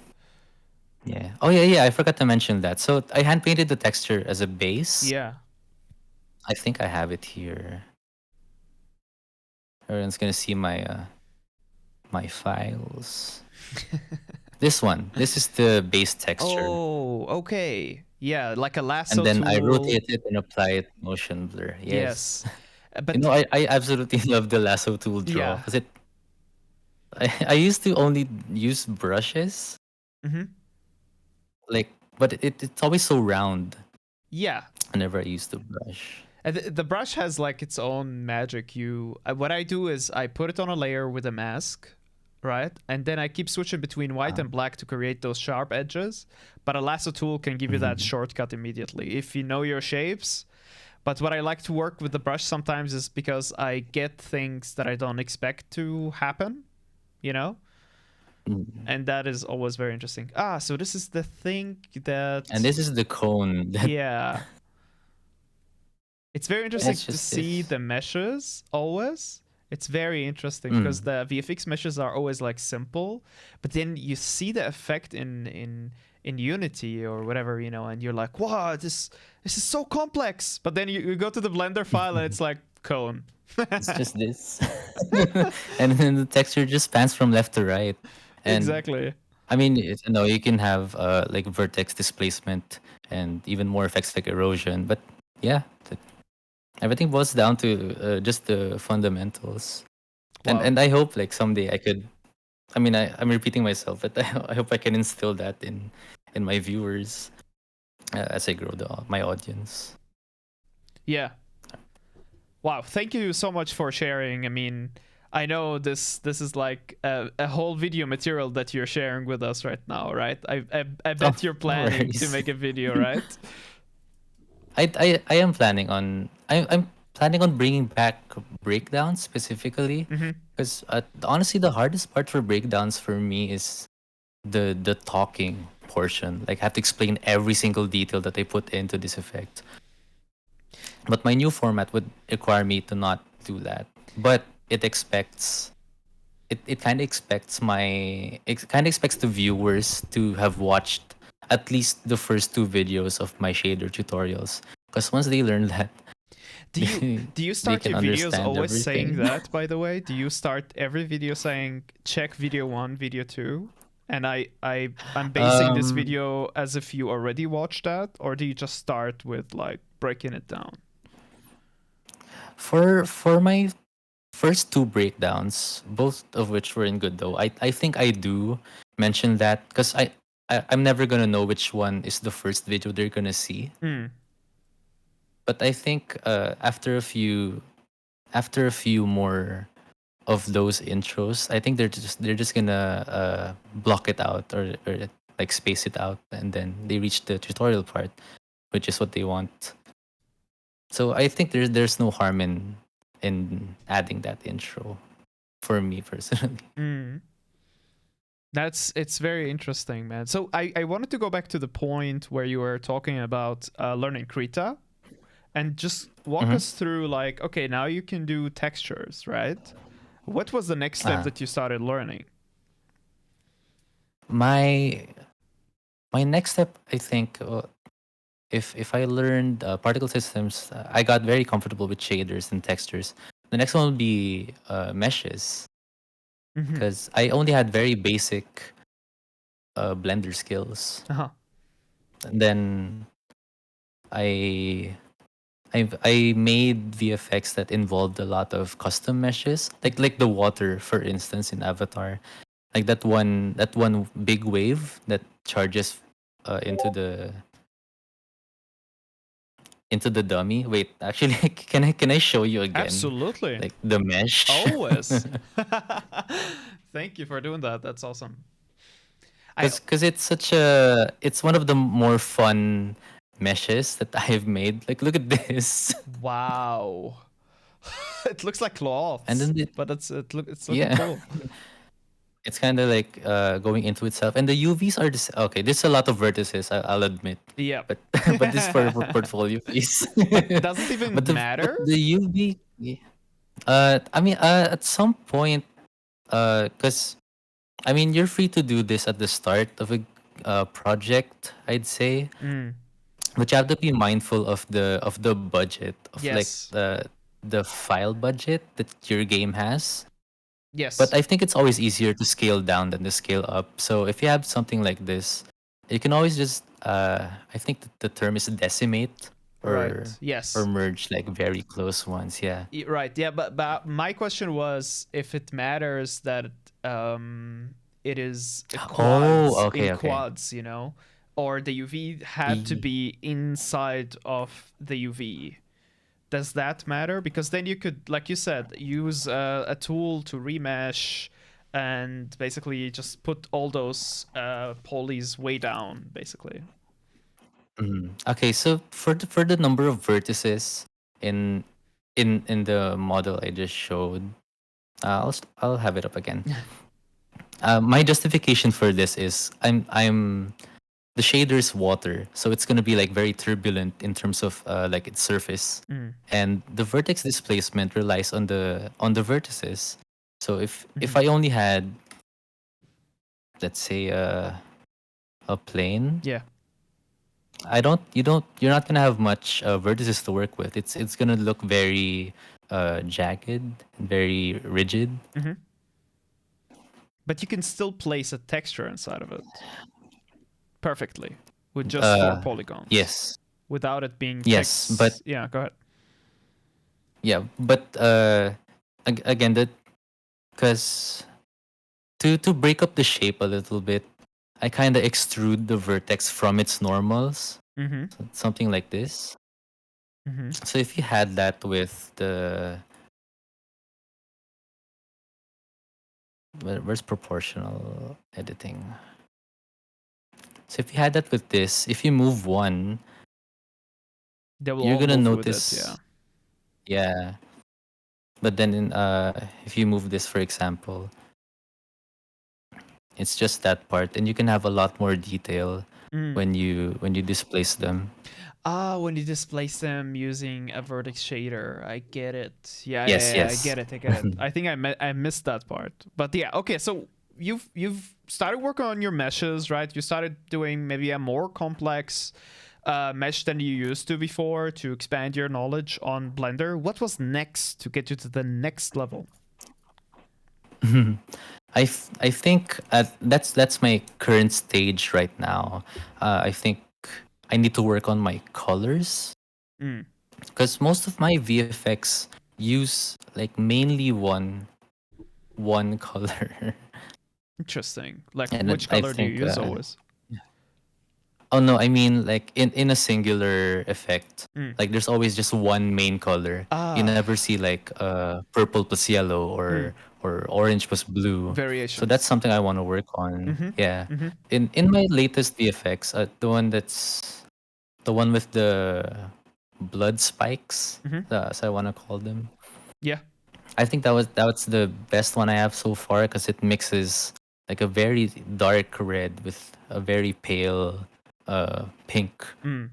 yeah. Oh yeah, I forgot to mention that. So I hand painted the texture as a base. Yeah. I think I have it here. Everyone's gonna see my files. This one. This is the base texture. Oh, okay. Yeah, like a And lasso then I tool. rotate it and apply it motion blur. Yes. Yes. But I absolutely love the lasso tool draw yeah. because I used to only use brushes, Mm-hmm. like, but it's always so round Yeah. whenever I use the brush. And the brush has like its own magic. What I do is I put it on a layer with a mask, right? And then I keep switching between white and black to create those sharp edges. But a lasso tool can give you that Mhm. shortcut immediately if you know your shapes. But what I like to work with the brush sometimes is because I get things that I don't expect to happen, you know? Mm. And that is always very interesting. So this is the thing And that, this is the cone that yeah, It's very interesting It's to just see this. the meshes always. It's very interesting because the VFX meshes are always like simple, but then you see the effect in Unity or whatever, and you're like, wow, this is so complex. But then you go to the Blender file and it's like cone. It's just this. And then the texture just spans from left to right. And Exactly. I mean, no, you can have like vertex displacement and even more effects like erosion. But yeah, everything boils down to just the fundamentals. And Wow. I hope like someday I could. I mean, I'm repeating myself, but I hope I can instill that in my viewers as I grow my audience. Yeah. Wow. Thank you so much for sharing. I mean, I know this is like a whole video material that you're sharing with us right now, right? I Oh, bet you're no planning to worries. make a video, right? I am planning on I'm planning on bringing back breakdowns specifically Mm-hmm. because honestly the hardest part for breakdowns for me is the talking portion. Like I have to explain every single detail that I put into this effect. But my new format would require me to not do that. But it kind of expects the viewers to have watched at least the first two videos of my shader tutorials. Because once they learn that, Do you they, do you they start can your videos understand always saying everything. that, by the way? Do you start every video saying check video 1, video 2? And I'm basing this um, video as if you already watched that, or do you just start with like breaking it down? for my first two breakdowns, both of which were in Godot, I think I do mention that because I'm never gonna know which one is the first video they're gonna see. Mm, But I think after a few more of those intros, I think they're just gonna block it out or like space it out, and then they reach the tutorial part, which is what they want. So I think there's no harm in adding that intro for me personally. mm. It's very interesting, man. So I wanted to go back to the point where you were talking about learning Krita and just walk Hmm. us through like, okay, now you can do textures, right? What was the next step Uh, that you started learning? my my next step, I think, if I learned particle systems, I got very comfortable with shaders and textures. The next one would be meshes Mm-hmm. because I only had very basic Blender skills. Uh-huh. And then I I made VFX that involved a lot of custom meshes, like the water, for instance, in Avatar, like that one big wave that charges into the dummy. Wait, actually, can I show you again, Absolutely. like the mesh? Always. Thank you for doing that. That's awesome. I Because it's one of the more fun meshes that I've made. Like, look at this, Wow. It looks like and cloths, then but it's looking yeah. cool. It's kind of like going into itself, and the UVs are this. Okay, there's a lot of vertices. I'll admit, Yeah. but but this for portfolio piece. But does it even but matter? the UV, I mean, at some point, because I mean, you're free to do this at the start of a project, I'd say, Mm. but you have to be mindful of the budget of like Yes. the file budget that your game has. But Yes. I think it's always easier to scale down than to scale up. So if you have something like this, you can always just I think the term is decimate Right. or Yes. merge like very close ones. Yeah. Right. Yeah. But my question was if it matters that it is Oh, quads in okay, okay. quads, or the UV had to E- be inside of the UV. Does that matter? Because then you could, like you said, use a tool to remesh and basically just put all those polys way down, basically. Okay, so for the number of vertices in in the model I just showed, I'll have it up again. My justification for this is the shader's water, so it's gonna be like very turbulent in terms of like its surface, and the vertex displacement relies on the vertices. So if I only had, let's say, a plane, Yeah. you're not gonna have much vertices to work with. It's gonna look very jagged, very rigid. But you can still place a texture inside of it perfectly with just four polygons Yes, without it being yes, but text. Yeah, go ahead. yeah, but again, that because to break up the shape a little bit, I kind of extrude the vertex from its normals, something like this. So if you had that with where's proportional editing? So if you had that with this, if you move one, They will you're all gonna move with it. notice, Yeah. yeah. But then if you move this, for example, it's just that part, and you can have a lot more detail when you displace them. When you displace them using a vertex shader, I get it. Yeah, Yes, yeah, yeah, I yes. get it. I get it. I think I missed that part. But yeah, okay. So you've started working on your meshes, right? You started doing maybe a more complex mesh than you used to before to expand your knowledge on Blender. What was next to get you to the next level? I think that's my current stage right now. I think I need to work on my colors because most of my VFX use like mainly one color, Interesting. Like, and then which I color do you think use always? oh no, I mean like in a singular effect. Mm. Like there's always just one main color. You Ah, never see like purple plus yellow or orange plus blue. So that's variations. something I want to work on. Mm-hmm. Yeah. Mm-hmm. In my latest VFX, the one with the blood spikes, Mm-hmm. as I want to call them. Yeah. I think that was the best one I have so far because it mixes like a very dark red with a very pale pink. Mm.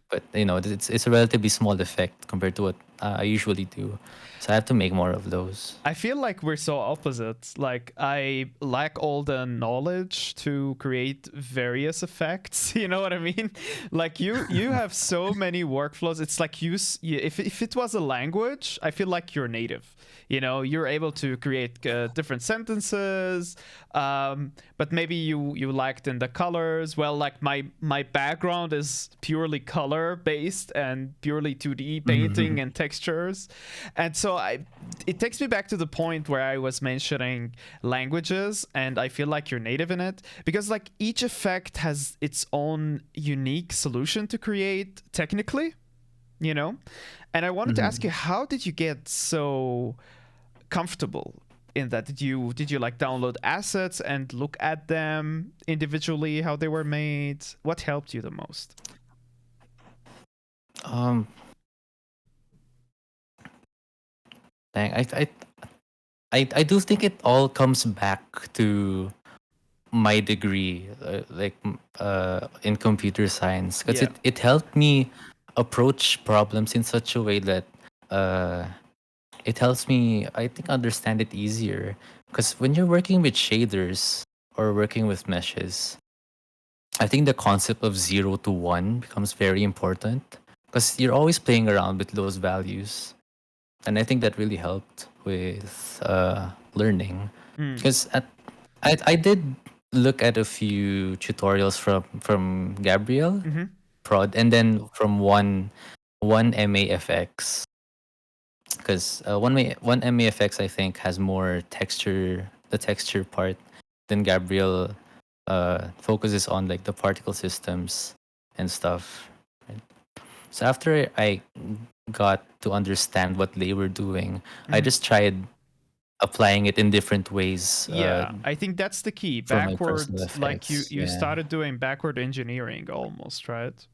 But it's a relatively small effect compared to what I usually do. So I have to make more of those. I feel like we're so opposite. Like, I lack all the knowledge to create various effects. You know what I mean? Like, you have so many workflows. It's like if it was a language, I feel like you're native. You know, you're able to create different sentences, but maybe you liked in the colors. Well, like my background is purely color based and purely 2D painting and textures, and so it takes me back to the point where I was mentioning languages, and I feel like you're native in it because like each effect has its own unique solution to create technically, you know. And I wanted to ask you, how did you get so comfortable in that? Did you like download assets and look at them individually, how they were made? What helped you the most? Um, dang, I do think it all comes back to my degree, in computer science, because Yeah. it helped me approach problems in such a way that uh, it helps me, I think, understand it easier. Because when you're working with shaders or working with meshes, I think the concept of 0 to 1 becomes very important because you're always playing around with those values. And I think that really helped with learning. Because I did look at a few tutorials from Gabriel Prod and then from one MAFX, because one MAFX I think has more texture, the texture part, than Gabriel focuses on like the particle systems and stuff. Right? So after I got to understand what they were doing, I just tried applying it in different ways Yeah, I think that's the key. for my Backward, personal like you effects. you Yeah. started doing backward engineering almost, right?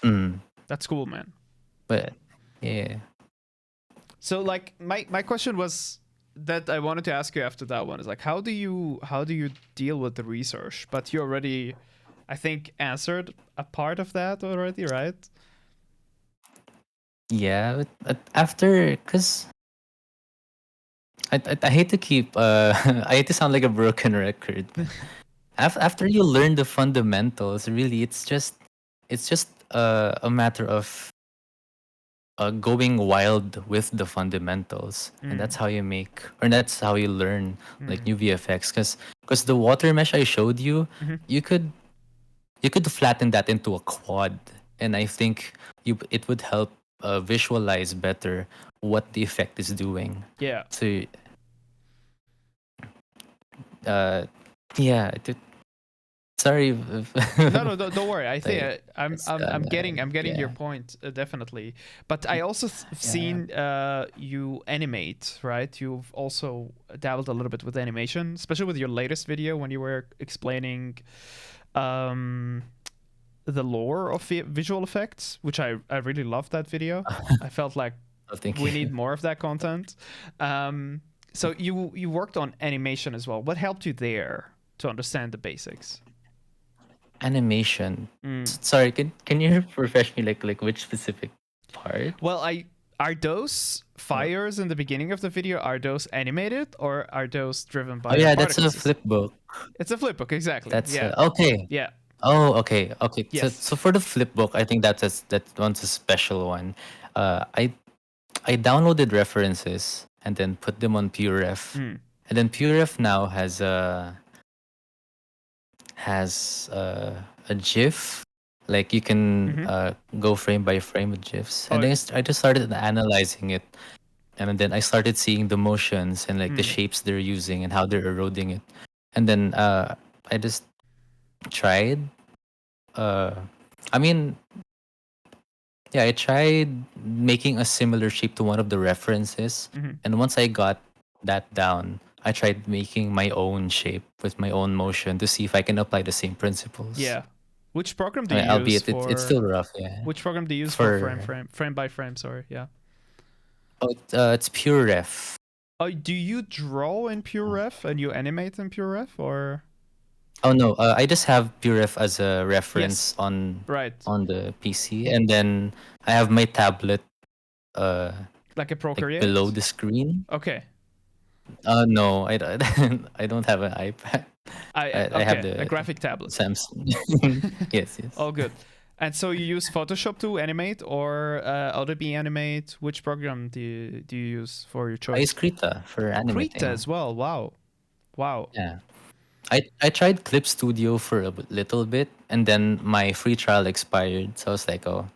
Mm. That's cool, man. But yeah. So like my question was that I wanted to ask you after that one is like, how do you deal with the research? But you already I think, answered a part of that already, right? Yeah, but after, because I hate to keep I hate to sound like a broken record, but after you learn the fundamentals, really, it's just a matter of going wild with the fundamentals, and that's how you make, or that's how you learn like new VFX. Because the water mesh I showed you, you could flatten that into a quad, and I think it would help visualize better what the effect is doing. Yeah. So uh, yeah, sorry. No, don't worry. I think Like, it's I'm getting your yeah. point, definitely. But I also Yeah. seen you animate, right? You've also dabbled a little bit with animation, especially with your latest video when you were explaining um, the lore of visual effects, which I really loved that video. I felt like Oh, thank we you. need more of that content. So you worked on animation as well. What helped you there to understand the basics? Animation. Sorry, can you refresh me like which specific part? Well, are those fires in the beginning of the video, are those animated or are those driven Oh by a yeah, that's particle a system? flip book. It's a flip book, exactly. That's Yeah. okay. Yeah. Oh, okay, okay. So, Yes. so for the flip book, I think that one's a special one. I downloaded references and then put them on PureRef, and then PureRef now has a GIF. Like you can go frame by frame with GIFs, and then I just started analyzing it, and then I started seeing the motions and like the shapes they're using and how they're eroding it, and then I just tried. I mean, yeah, I tried making a similar shape to one of the references, and once I got that down, I tried making my own shape with my own motion to see if I can apply the same principles. Yeah. Which program do I mean, you use albeit it's for still rough, yeah. which program do you use for For frame by frame, sorry. Yeah. it's pure ref. Oh, do you draw in PureRef and you animate in PureRef or? Oh no, I just have pure ref as a Yes. reference Right. on the PC, and then I have my tablet Like a like Procreate? below the screen. Okay. No, I don't have an iPad. I have Okay, a the graphic tablet. Samsung. Yes, yes. Oh, good. And so you use Photoshop to animate or Adobe Animate? Which program do you use for your I use choice? Krita for animating. Krita as well. Wow. Wow. Yeah. I tried Clip Studio for a little bit, and then my free trial expired. So I was like, oh,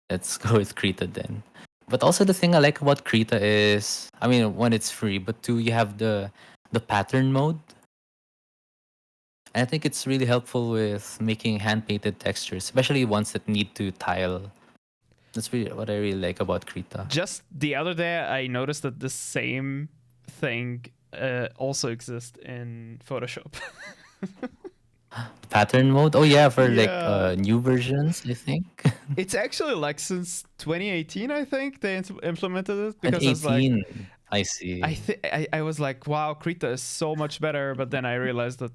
let's go with Krita then. But also the thing I like about Krita is, I mean, one, it's free, but two, you have the pattern mode. And I think it's really helpful with making hand painted textures, especially ones that need to tile. That's really what I really like about Krita. Just the other day, I noticed that the same thing also exists in Photoshop. Pattern mode? Oh yeah, for like Yeah. new versions, I think. It's actually like since 2018, I think they implemented it And because I was like, 18, I see. I was like, wow, Krita is so much better. But then I realized that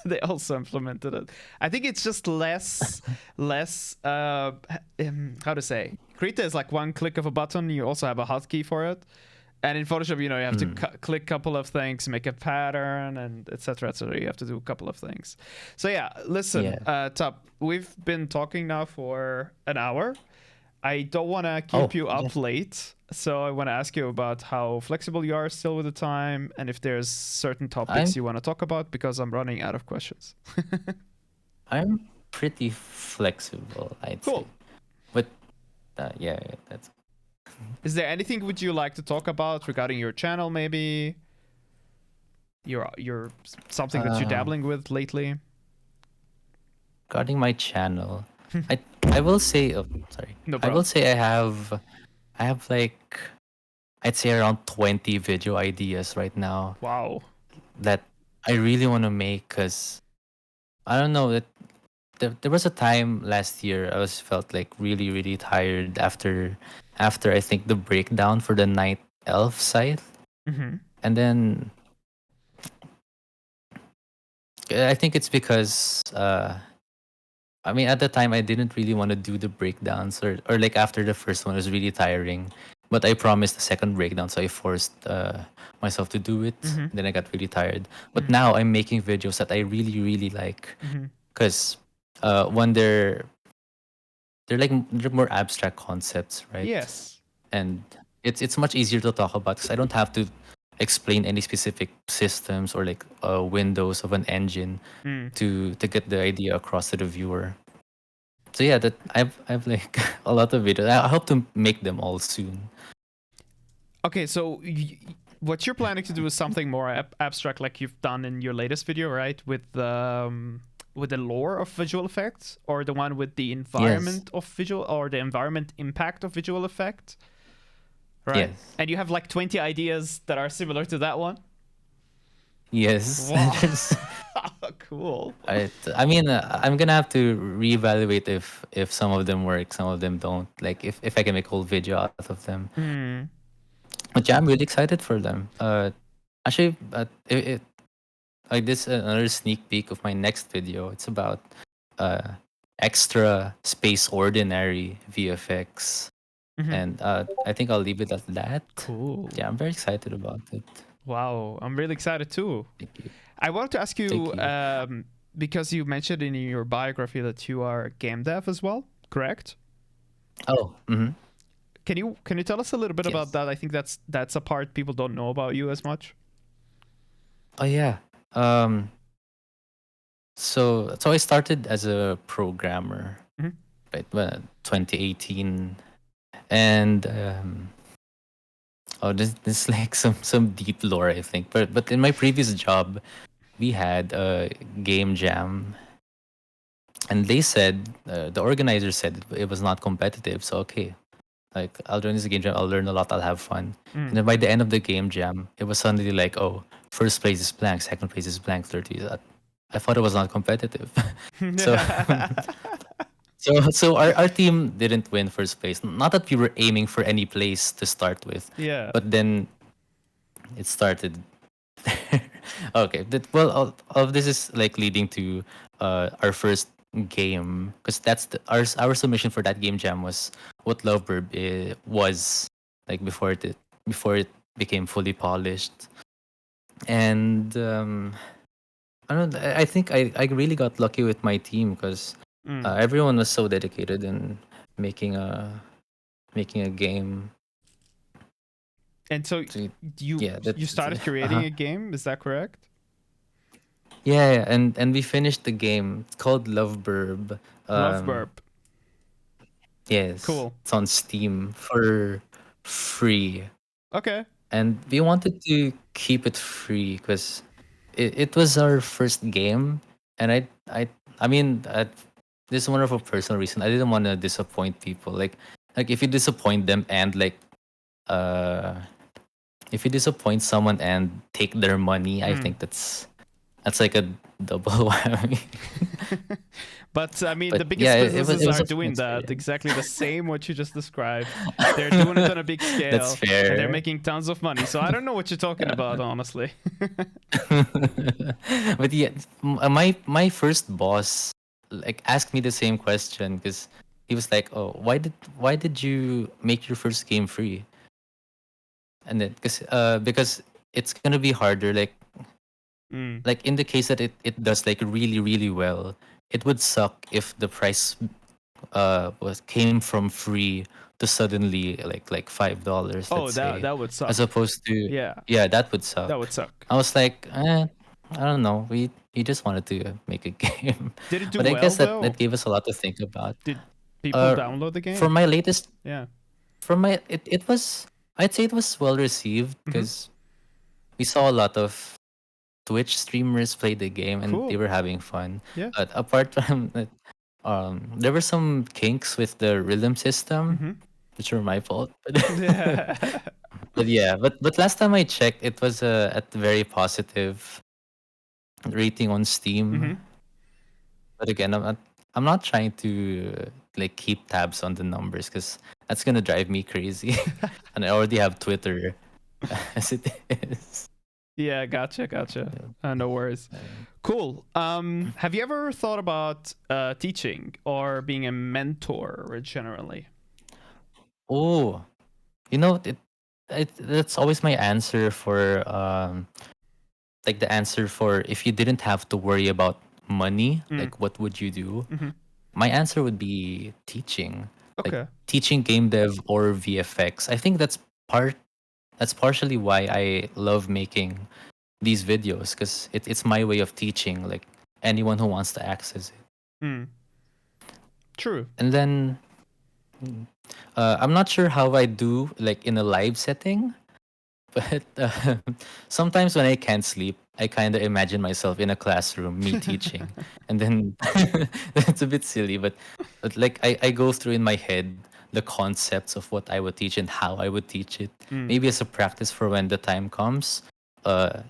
they also implemented it. I think it's just less how to say. Krita is like one click of a button. You also have a hotkey for it. And in Photoshop, you have to click a couple of things, make a pattern, and etc. etc. You have to do a couple of things. So yeah, listen, Top, we've been talking now for an hour. I don't want to keep you up late, so I want to ask you about how flexible you are still with the time, and if there's certain topics you want to talk about, because I'm running out of questions. I'm pretty flexible, I'd say. But yeah, that's. Is there anything would you like to talk about regarding your channel, maybe? Your something that you're dabbling with lately? Regarding my channel, I will say, oh, sorry. No I will problem. say I have like, I'd say around 20 video ideas right now. Wow. That I really want to make, because I don't know, that there was a time last year I felt like really really tired after I think the breakdown for the Night Elf scythe, and then I think it's because I mean, at the time, I didn't really want to do the breakdowns, or like after the first one, it was really tiring. But I promised the second breakdown, so I forced myself to do it. Mm-hmm. Then I got really tired. But Mm-hmm. now I'm making videos that I really, really like, Mm-hmm. because when they're more abstract concepts, right? Yes. And it's much easier to talk about because I don't have to explain any specific systems or like windows of an engine Mm. to get the idea across to the viewer. So yeah, that I've like a lot of videos. I hope to make them all soon. Okay, so what you're planning to do is something more abstract, like you've done in your latest video, right? With the lore of visual effects, or the one with the Yes. environment of visual, or the environment impact of visual effect, right? Yes. And you have like 20 ideas that are similar to that one. Yes. Wow, There's, cool. I mean, I'm gonna have to reevaluate if some of them work, some of them don't. Like if I can make a whole video out of them. Hmm. But yeah, I'm really excited for them. Actually, like this another sneak peek of my next video. It's about uh extra space ordinary VFX, Mm-hmm. and I think I'll leave it at that. Cool. Yeah, I'm very excited about it. Wow, I'm really excited too. Thank you. I wanted to ask Thank you, you. because you mentioned in your biography that you are game dev as well, correct? Oh, mm-hmm. Can you tell us a little bit about Yes. that? I think that's a part people don't know about you as much. Oh yeah. Um. So I started as a programmer, Mhm. right? Well, 2018, and oh, this is like some deep lore, I think. But in my previous job, we had a game jam, and they said the organizer said it was not competitive. So okay, like I'll join this game jam. I'll learn a lot. I'll have fun. And Mm. then by the end of the game jam, it was suddenly like, oh, first place is blank, second place is blank, third place. I thought it was not competitive. So so our team didn't win first place. Not that we were aiming for any place to start with, Yeah. but then it started. Okay, well, all of this is like leading to our first game, because that's our submission for that game jam was what Lovebird was like before it became fully polished. And I don't know, I think I really got lucky with my team because Mm. everyone was so dedicated in making a making a game. And so So, you yeah, you that's started creating uh-huh. a game, is that correct? Yeah, and we finished the game. It's called Loveburb. Love Um, burp. yes, Cool. it's on Steam for free, Okay. and we wanted to keep it free because it was our first game, and I mean, this is one of a personal reason. I didn't want to disappoint people. Like if you disappoint them and like uh if you disappoint someone and take their money, I Mm. think that's like a double whammy. But I mean, But the yeah, biggest it businesses was are a fun doing that experience. exactly the same what you just described. They're doing it on a big That's scale and they're fair. making tons of money. So I don't know what you're talking about, honestly. But yeah, my first boss like asked me the same question because he was like, "Oh, why did you make your first game free?" And then because it's gonna be harder. Mm. Like in the case that it does like really really well, it would suck if the price was came from free to suddenly like $5, Oh, let's that say, that would as suck. opposed to, Yeah, yeah, that would that suck. would suck. I was like, I don't know, we just wanted to make a game. Did it do But I well guess that though? gave us a lot to think about. Did people uh download the for game? my latest Yeah. for my it was, I'd say it was well received Mm-hmm. because we saw a lot of Twitch streamers play the game and they Cool. were having fun. Yeah. But apart from that, there were some kinks with the rhythm system, Mm-hmm. which were my fault. But, Yeah. but yeah, but last time I checked, it was at very positive rating on Steam. Mm-hmm. But again, I'm not trying to like keep tabs on the numbers because that's gonna drive me crazy. And I already have Twitter as it is. Yeah, gotcha. No worries. Cool. Have you ever thought about teaching or being a mentor generally? Oh, that's always my answer for like the answer for if you didn't have to worry about money, Mm. like what would you do? Hmm. My answer would be teaching, like Okay. teaching game dev or VFX. I think that's partially why I love making these videos because it's my way of teaching, like anyone who wants to access it. Mm. True. And then I'm not sure how I do like in a live setting, but sometimes when I can't sleep, I kind of imagine myself in a classroom, me teaching, and then it's a bit silly, but like I go through in my head the concepts of what I would teach and how I would teach it, Mm. maybe as a practice for when the time comes,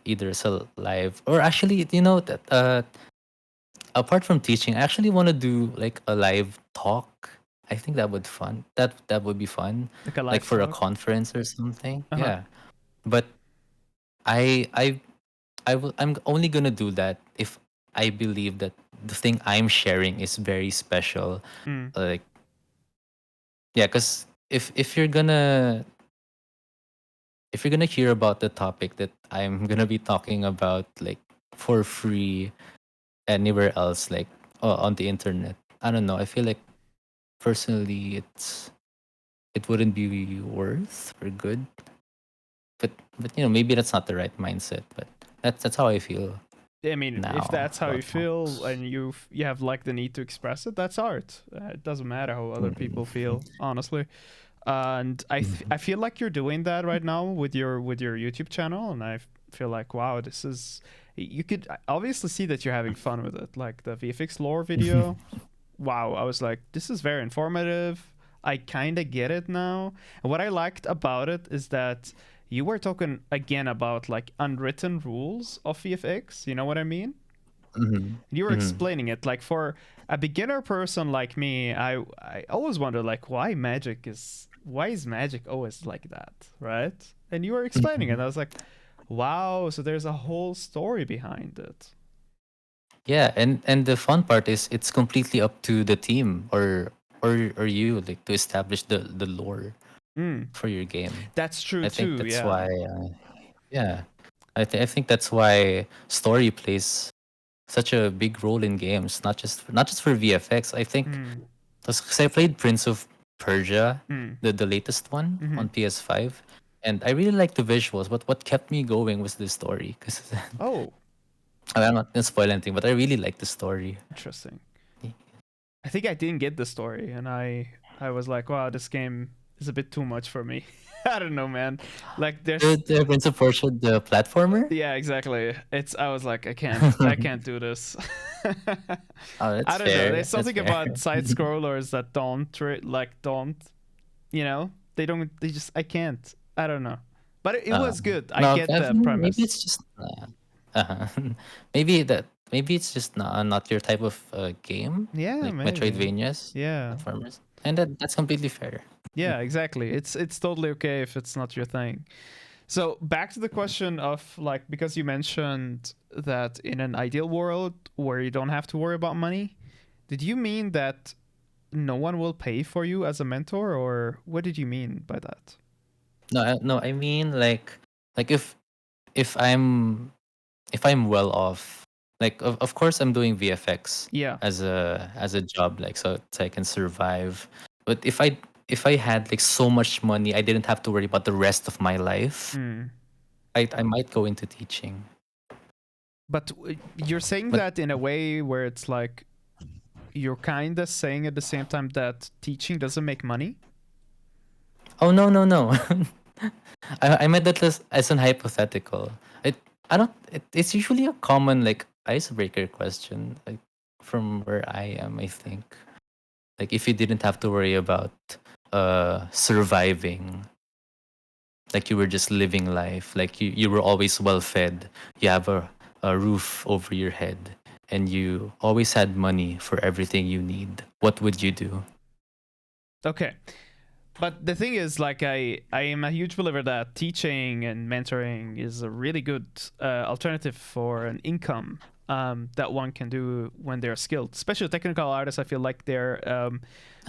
either as a live or actually, that apart from teaching, I actually want to do like a live talk. I think that would fun. That would be fun, Like a like live for a talk. conference or something. Uh-huh. Yeah, but I I I'm only gonna do that if I believe that the thing I'm sharing is very special. Mm. Like yeah, because if you're gonna hear about the topic that I'm gonna be talking about like for free anywhere else like on the internet, I don't know. I feel like personally it wouldn't be worth or good. But maybe that's not the right mindset. But that's how I feel I mean, if now that's how you about feel talks. and you have like the need to express it, that's art. It doesn't matter how other people feel, honestly. And I feel like you're doing that right now with your YouTube channel, and I feel like wow, this is you could obviously see that you're having fun with it. Like the VFX lore video, wow, I was like, this is very informative. I kind of get it now. And what I liked about it is that you were talking again about like unwritten rules of VFX. You know what I mean? Mm-hmm. You were Mm-hmm. explaining it like for a beginner person like me. I always wonder like why is magic always like that, right? And you were explaining it. I was like, wow, so there's a whole story behind it. Yeah, and the fun part is it's completely up to the team or you like to establish the lore Mm, for your game. that's true I think too. that's Yeah. why yeah. I think that's why story plays such a big role in games, not just for VFX. I think Mm, because I played Prince of Persia, mm, the latest one mm-hmm. on PS5, and I really liked the visuals. But what kept me going was the story. Because Oh, I'm not gonna spoil anything, but I really liked the story. interesting. I think I didn't get the story, and I was like, wow, this game is a bit too much for me. I don't know, man. Like there's The Prince of Persia, the platformer. yeah, exactly. I was like, I can't do this. Oh, I that's don't know. There's fair. That's something fair. about side scrollers that don't, they don't, they just, I can't. I don't know. But it Uh, was good. I no, get the maybe premise. it's just uh, maybe it's just not your type of game, Yeah, like maybe. Metroidvanias, Yeah. platformers, and that's completely fair. Yeah, exactly. It's totally okay if it's not your thing. So back to the question of like because you mentioned that in an ideal world where you don't have to worry about money, did you mean that no one will pay for you as a mentor, or what did you mean by that? No, no, I mean like if I'm if I'm well off, like of course I'm doing VFX Yeah. as a job, like so I can survive. But if I had like so much money, I didn't have to worry about the rest of my life. Mm. I might go into teaching. But you're saying But that in a way where it's like you're kind of saying at the same time that teaching doesn't make money. oh no. I meant that as an hypothetical. It I don't. It's usually a common like icebreaker question, like from where I am. I think like if you didn't have to worry about surviving, like you were just living life, like you were always well fed, you have a roof over your head, and you always had money for everything you need. What would you do? Okay. But the thing is, like, I am a huge believer that teaching and mentoring is a really good alternative for an income that one can do when they're skilled. Especially technical artists, I feel like they're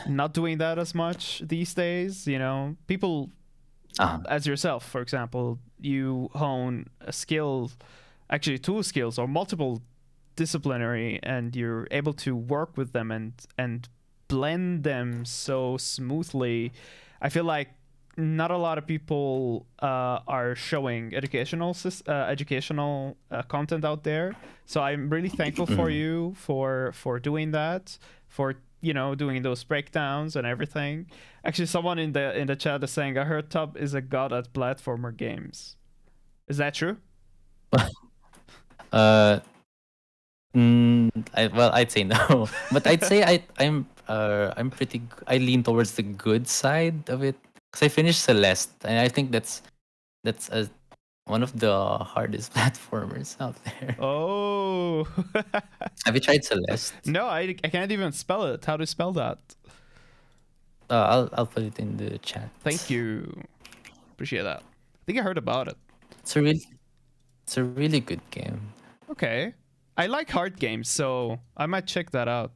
not doing that as much these days. You know, people as yourself, for example, you hone a skill, actually two skills or multiple disciplinary, and you're able to work with them and blend them so smoothly. I feel like not a lot of people are showing educational content out there. So I'm really thankful for you for doing that, for doing those breakdowns and everything. Actually, someone in the chat is saying, I heard Tub is a god at platformer games. Is that true? I'd say no, but I'd say I'm pretty. I lean towards the good side of it because I finished Celeste, and I think that's one of the hardest platformers out there. Oh. Have you tried Celeste? No, I can't even spell it. How do you spell that? I'll put it in the chat. Thank you. Appreciate that. I think I heard about it. It's a really good game. Okay. I like hard games, so I might check that out.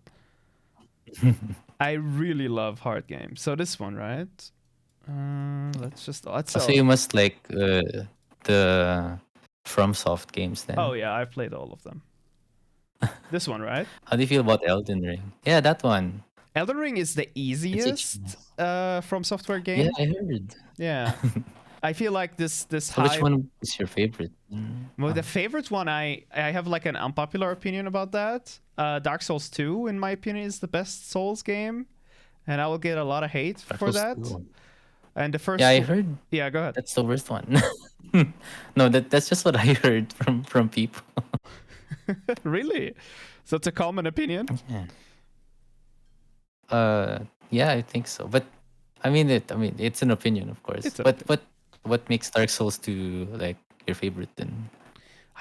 I really love hard games. So this one, right? Let's. So you must like the FromSoft games then. Oh yeah, I've played all of them. This one, right? How do you feel about Elden Ring? Yeah, that one. Elden Ring is the easiest From Software game. Yeah, I heard. Yeah. I feel like this So which one is your favorite? Well, the favorite one, I have like an unpopular opinion about that. Dark Souls 2, in my opinion, is the best Souls game, and I will get a lot of hate for that. 2. And the first, I heard. Yeah, go ahead. That's the worst one. No, that's just what I heard from people. Really? So it's a common opinion? Yeah. Yeah, I think so. But I mean, it's an opinion, of course. But what makes Dark Souls 2 like your favorite then?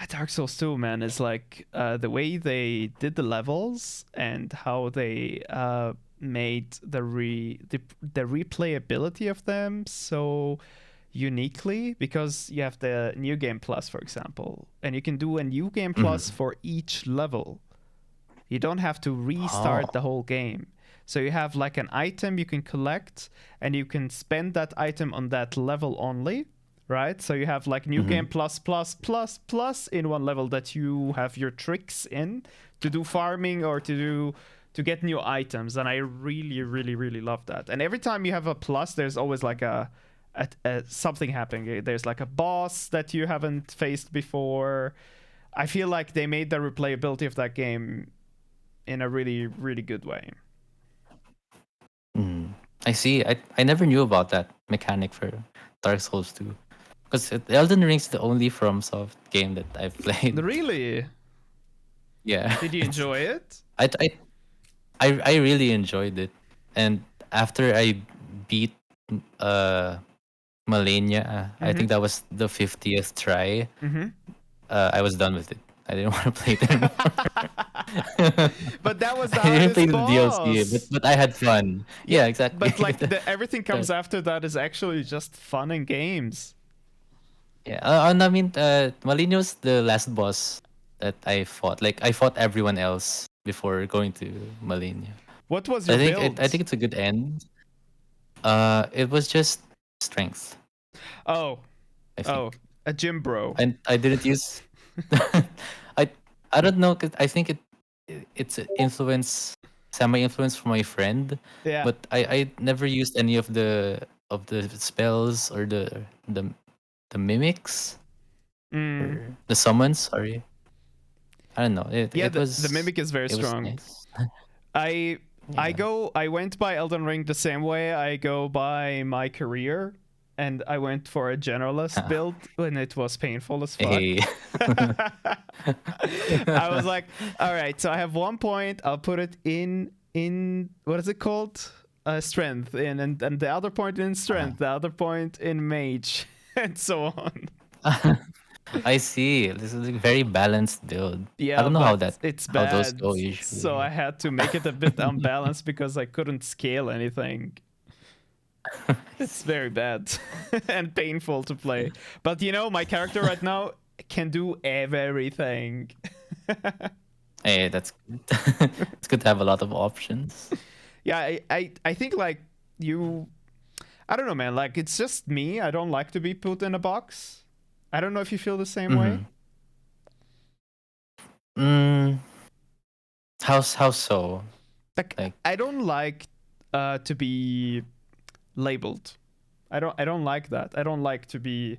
Dark Souls 2, man, is like the way they did the levels and how they made the replayability of them so uniquely, because you have the New Game Plus, for example, and you can do a New Game Plus for each level. You don't have to restart the whole game. So you have like an item you can collect, and you can spend that item on that level only, right? So you have like New Game Plus in one level that you have your tricks in to do farming or to get new items. And I really, really, really love that. And every time you have a plus, there's always like a something happening. There's like a boss that you haven't faced before. I feel like they made the replayability of that game in a really, really good way. I see. I never knew about that mechanic for Dark Souls 2. Because Elden Ring's the only FromSoft game that I've played. Really? Yeah. Did you enjoy it? I really enjoyed it. And after I beat Malenia, I think that was the 50th try, I was done with it. I didn't want to play it anymore. But that was the I didn't play boss. the DLC, but I had fun. Yeah, exactly. But like everything comes after that is actually just fun and games. Yeah, and I mean, Malenia was the last boss that I fought. Like I fought everyone else before going to Malenia. What was your build? I think it's a good end. It was just strength. Oh, a gym bro. And I didn't use. I don't know, cause I think it's semi-influence from my friend. Yeah. But I never used any of the spells or the mimics, or the summons. Sorry, I don't know. The mimic is very strong. Nice. I went by Elden Ring the same way I go by my career. And I went for a generalist build when it was painful as fuck. Hey. I was like, all right, so I have 1 point. I'll put it in what is it called? Strength. And the other point in strength, the other point in mage, and so on. I see. This is a very balanced build. Yeah, I don't know how those go usually. So I had to make it a bit unbalanced because I couldn't scale anything. It's very bad and painful to play. But my character right now can do everything. Hey, that's good. It's good to have a lot of options. Yeah, I think like you I don't know, man, like it's just me. I don't like to be put in a box. I don't know if you feel the same way. Mm, how so? Like I don't like to be labeled. I don't like that. I don't like to be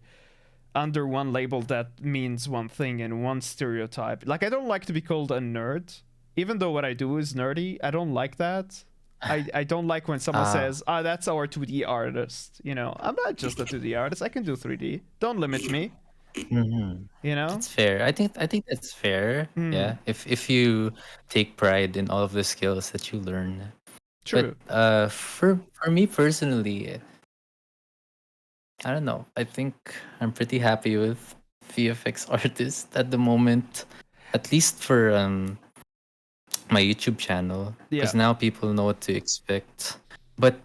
under one label that means one thing and one stereotype. Like I don't like to be called a nerd. Even though what I do is nerdy, I don't like that. I don't like when someone says, that's our 2D artist. I'm not just a 2D artist. I can do 3D. Don't limit me. That's fair. I think that's fair. Yeah. If you take pride in all of the skills that you learn. True. But for me personally, I don't know. I think I'm pretty happy with VFX artist at the moment, at least for my YouTube channel, because now people know what to expect. But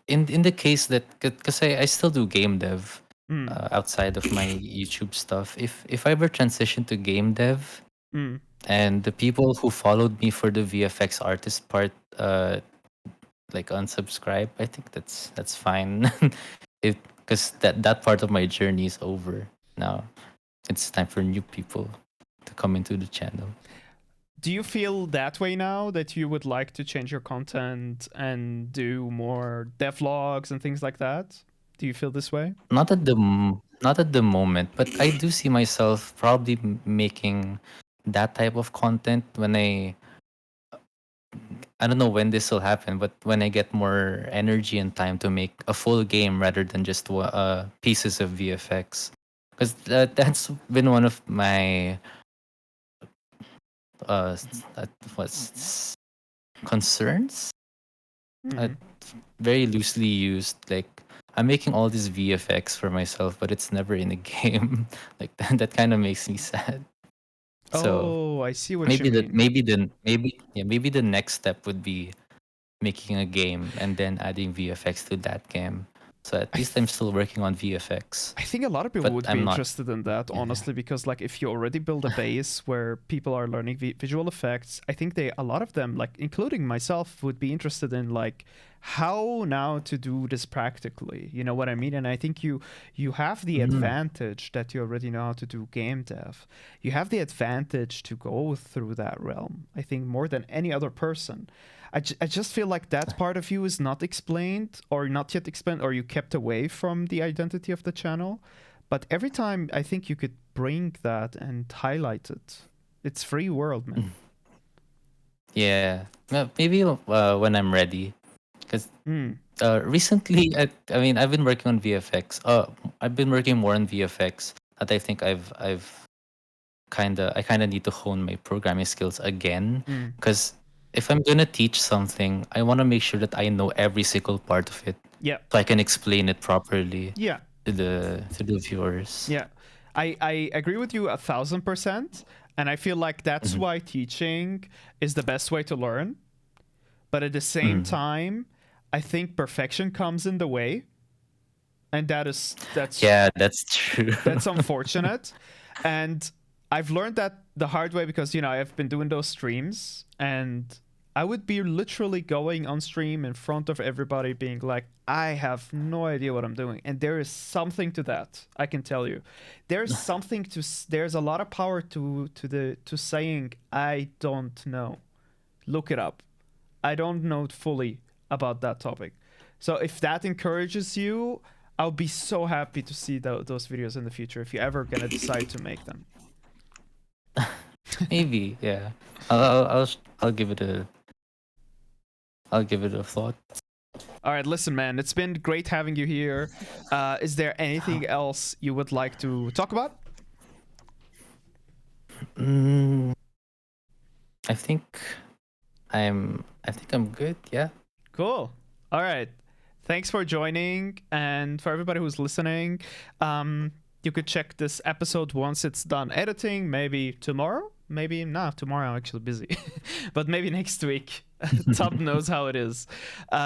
in the case that, because I still do game dev outside of my YouTube stuff, if I ever transition to game dev, and the people who followed me for the VFX artist part like unsubscribe, I think that's fine. Because that part of my journey is over now. It's time for new people to come into the channel. Do you feel that way now, that you would like to change your content and do more devlogs and things like that? Do you feel this way? Not at the moment, but I do see myself probably making that type of content when I don't know when this will happen, but when I get more energy and time to make a full game rather than just pieces of VFX, because that's been one of my what's concerns. Very loosely used. Like, I'm making all these VFX for myself, but it's never in a game. Like that kind of makes me sad. So I see what you mean. maybe the next step would be making a game and then adding VFX to that game. So at least I'm still working on VFX. I think a lot of people would be not interested in that, honestly, because like if you already build a base where people are learning visual effects, I think a lot of them, like including myself, would be interested in like how now to do this practically. You know what I mean? And I think you have the advantage that you already know how to do game dev. You have the advantage to go through that realm, I think, more than any other person. I just feel like that part of you is not explained, or not yet explained, or you kept away from the identity of the channel. But every time I think you could bring that and highlight it. It's free world, man. Yeah. Maybe when I'm ready. Because recently, I mean, I've been working on VFX. I've been working more on VFX. That I think I kind of need to hone my programming skills again. Because if I'm gonna teach something, I want to make sure that I know every single part of it. Yeah. So I can explain it properly. Yeah. To the viewers. Yeah. I agree with you 1,000%. And I feel like that's why teaching is the best way to learn. But at the same time, I think perfection comes in the way. And that's true. That's unfortunate. And I've learned that the hard way because, I've been doing those streams and I would be literally going on stream in front of everybody being like, I have no idea what I'm doing. And there is something to that, I can tell you. There's a lot of power to saying, I don't know. Look it up. I don't know fully about that topic. So if that encourages you, I'll be so happy to see those videos in the future if you're ever going to decide to make them. Maybe, yeah. I'll give it a thought. All right, listen, man, it's been great having you here. Is there anything else you would like to talk about? I think I'm good. Yeah. Cool. All right. Thanks for joining, and for everybody who's listening, you could check this episode once it's done editing, maybe tomorrow. maybe tomorrow I'm actually busy, but maybe next week. Top knows how it is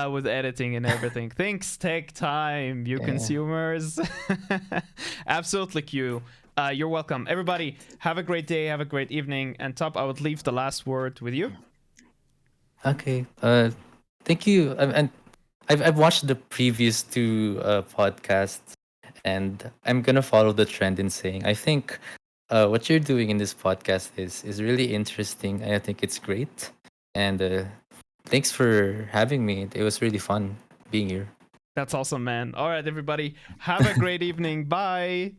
with editing and everything. Things take time, you Yeah. consumers. Absolutely, Q. You're welcome. Everybody, have a great day, have a great evening. And Top, I would leave the last word with you. Okay. Thank you. And I've watched the previous two podcasts, and I'm gonna follow the trend in saying I think what you're doing in this podcast is really interesting. And I think it's great. And thanks for having me. It was really fun being here. That's awesome, man. All right, everybody, have a great evening. Bye.